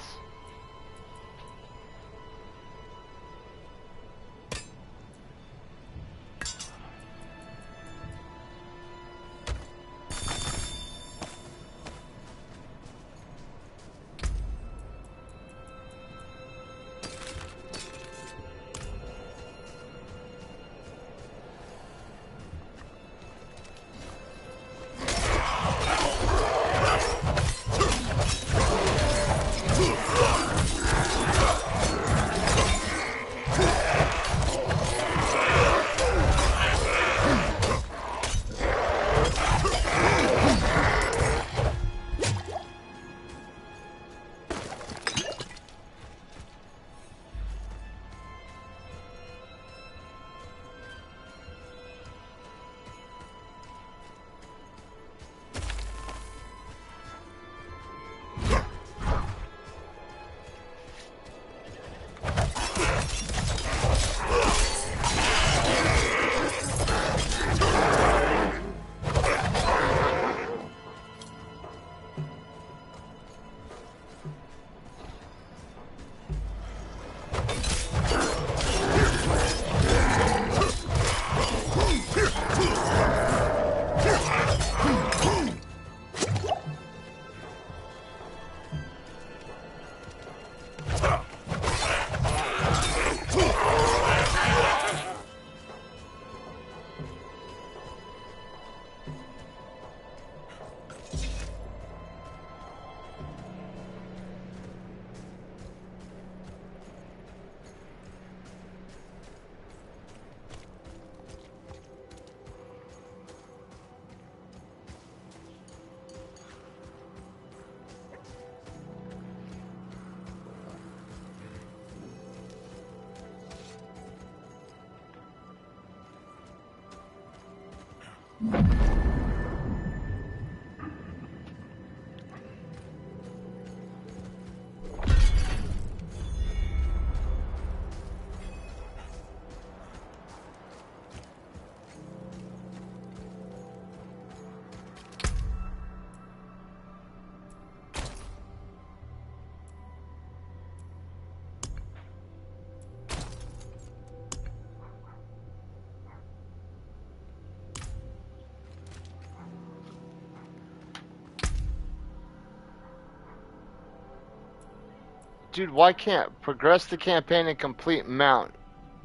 Dude, why can't progress the campaign and complete mount?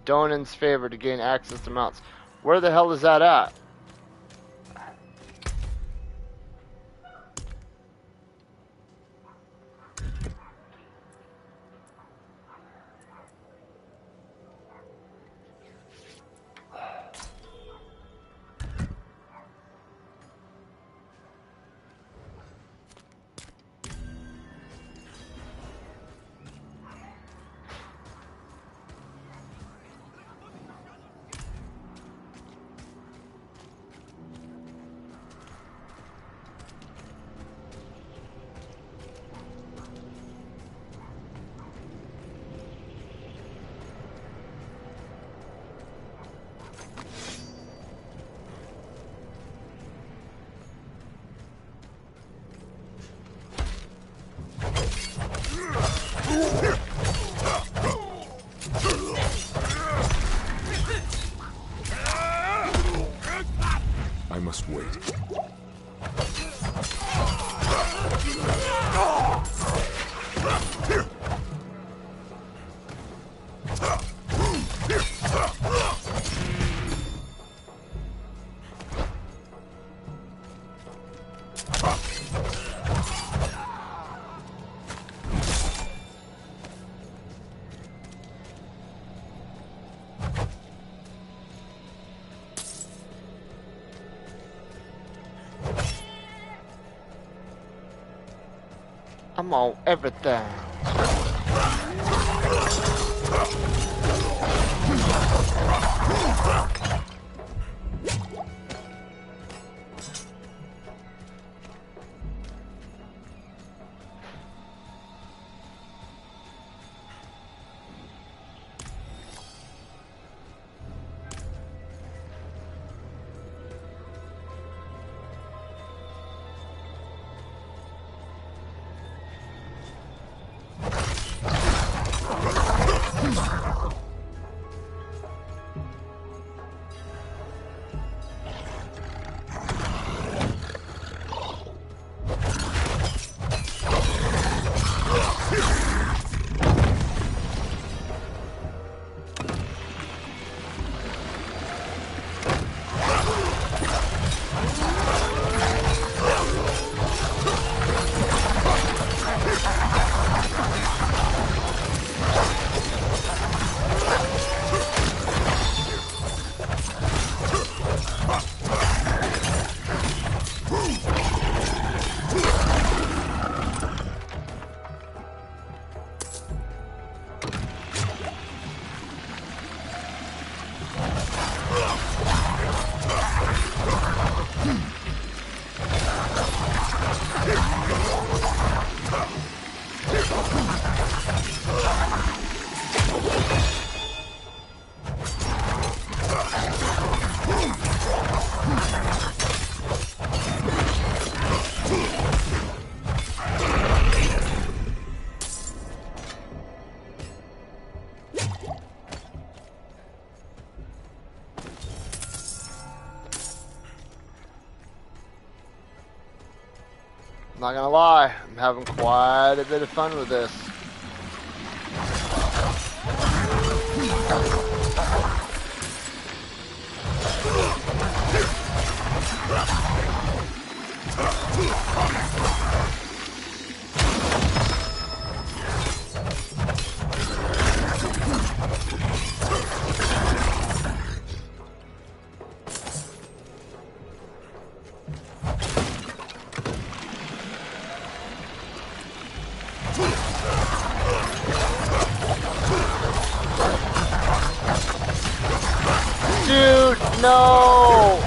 Donan's favor to gain access to mounts. Where the hell is that at? I must wait. I'm on everything. Not gonna lie, I'm having quite a bit of fun with this. Dude, no!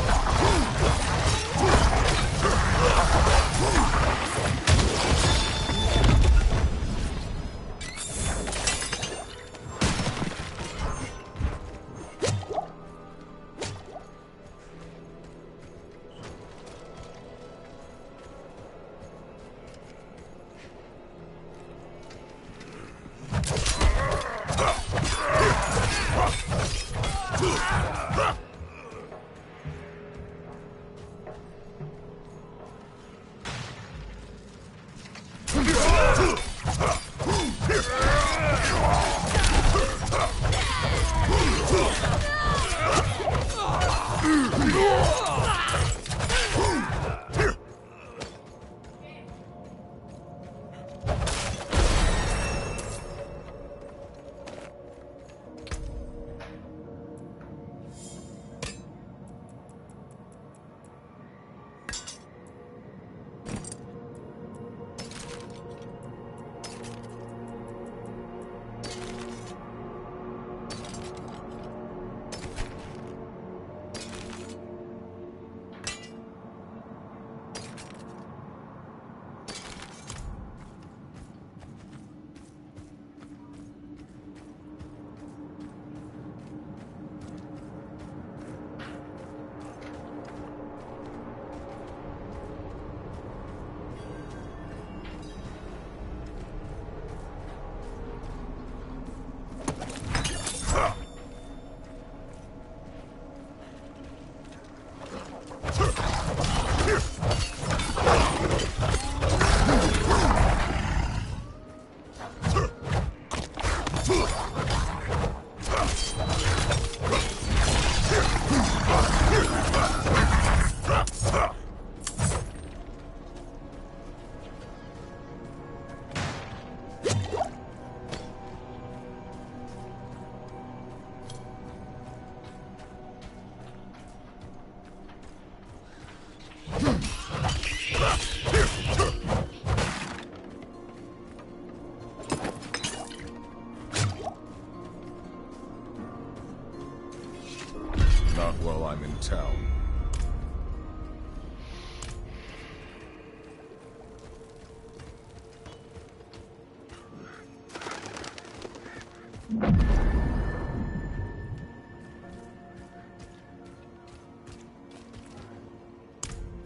Not while I'm in town.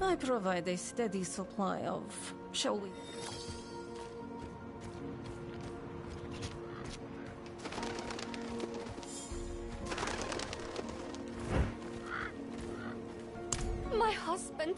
I provide a steady supply of, shall we? My husband.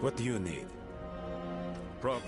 What do you need? Prop.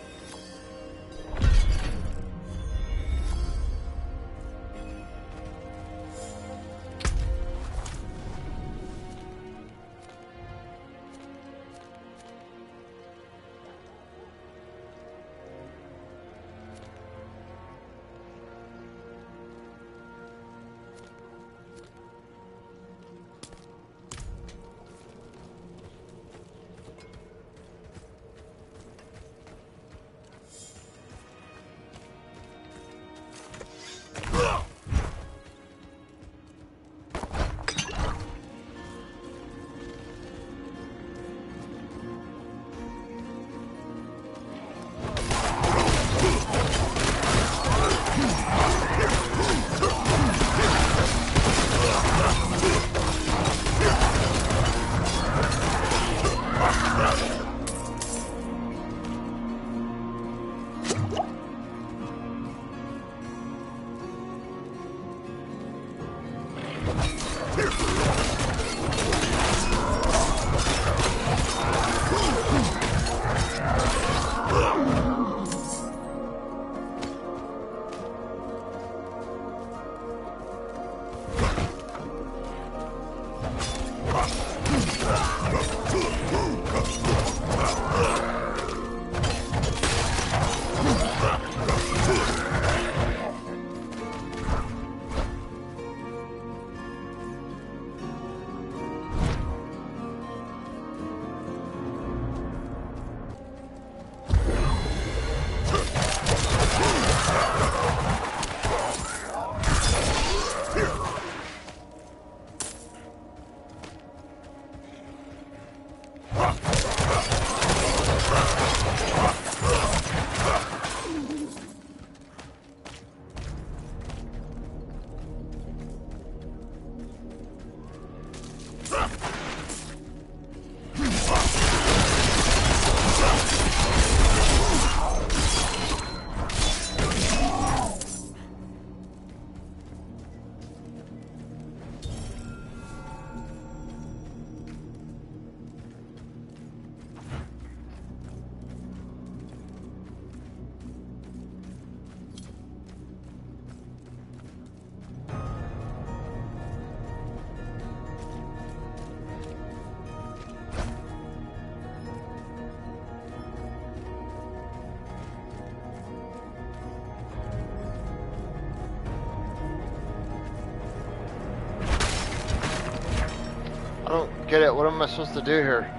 I don't get it. What am I supposed to do here?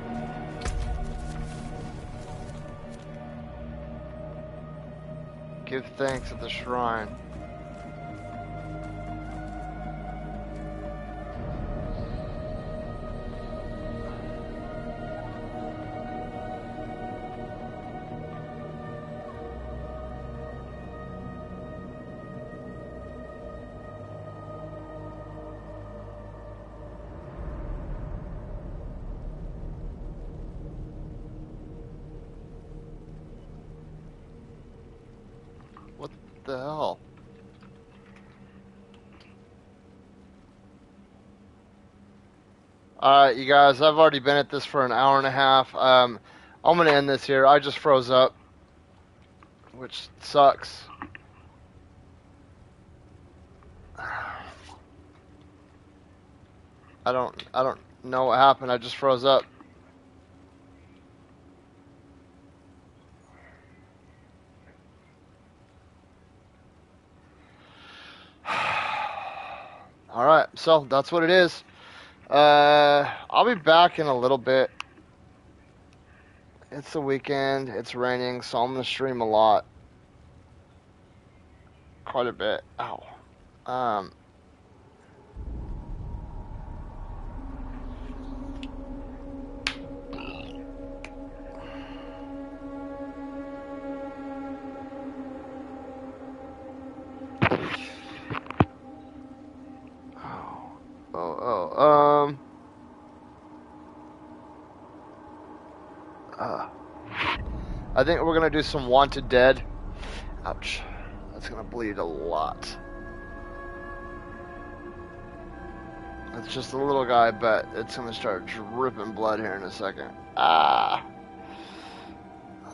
Give thanks at the shrine. What the hell? Alright, you guys, I've already been at this for an hour and a half. I'm gonna end this here. I just froze up, which sucks. I don't know what happened. I just froze up. Alright, so that's what it is. I'll be back in a little bit. It's the weekend, it's raining, so I'm gonna stream a lot. Quite a bit. Ow. I think we're gonna do some Wanted Dead. Ouch. That's gonna bleed a lot. It's just a little guy, but it's gonna start dripping blood here in a second. Ah!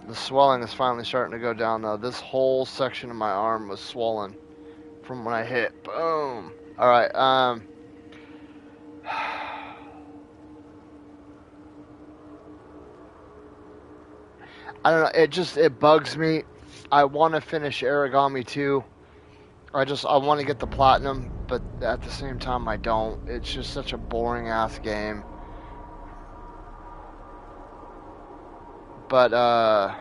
The swelling is finally starting to go down though. This whole section of my arm was swollen from when I hit. Boom! Alright, I don't know, it bugs me. I want to finish Origami 2. I want to get the platinum, but at the same time I don't. It's just such a boring ass game. But I'm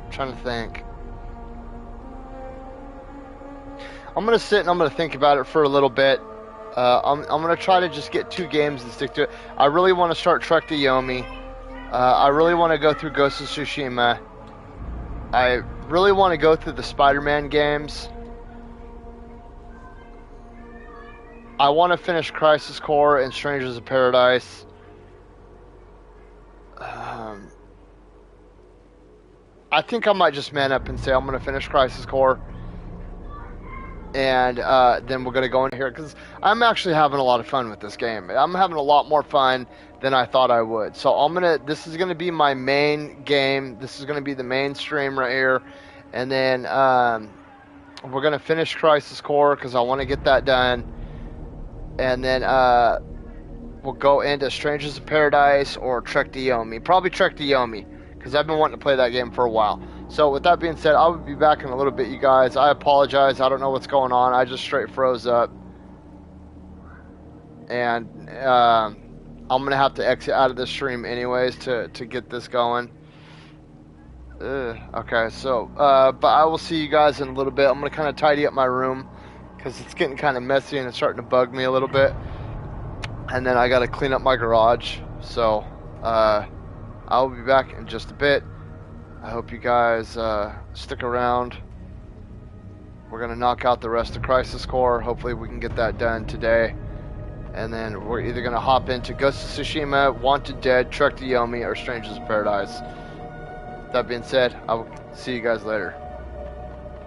trying to think. I'm gonna sit and I'm gonna think about it for a little bit. I'm gonna try to just get 2 games and stick to it. I really want to start Trek to Yomi. I really want to go through Ghost of Tsushima. I really want to go through the Spider-Man games. I want to finish Crisis Core and Strangers of Paradise. I think I might just man up and say I'm going to finish Crisis Core. And then we're going to go in here because I'm actually having a lot of fun with this game. I'm having a lot more fun than I thought I would. So this is going to be my main game. This is going to be the main stream right here. And then we're going to finish Crisis Core because I want to get that done. And then we'll go into Strangers of Paradise or Trek to Yomi. Probably Trek to Yomi because I've been wanting to play that game for a while. So with that being said, I will be back in a little bit, you guys. I apologize. I don't know what's going on. I just straight froze up. And I'm going to have to exit out of the stream anyways to get this going. Okay, so, but I will see you guys in a little bit. I'm going to kind of tidy up my room because it's getting kind of messy and it's starting to bug me a little bit. And then I got to clean up my garage. So, I will be back in just a bit. I hope you guys stick around. We're going to knock out the rest of Crisis Core. Hopefully we can get that done today. And then we're either going to hop into Ghost of Tsushima, Wanted Dead, Trek to Yomi, or Strangers of Paradise. That being said, I will see you guys later.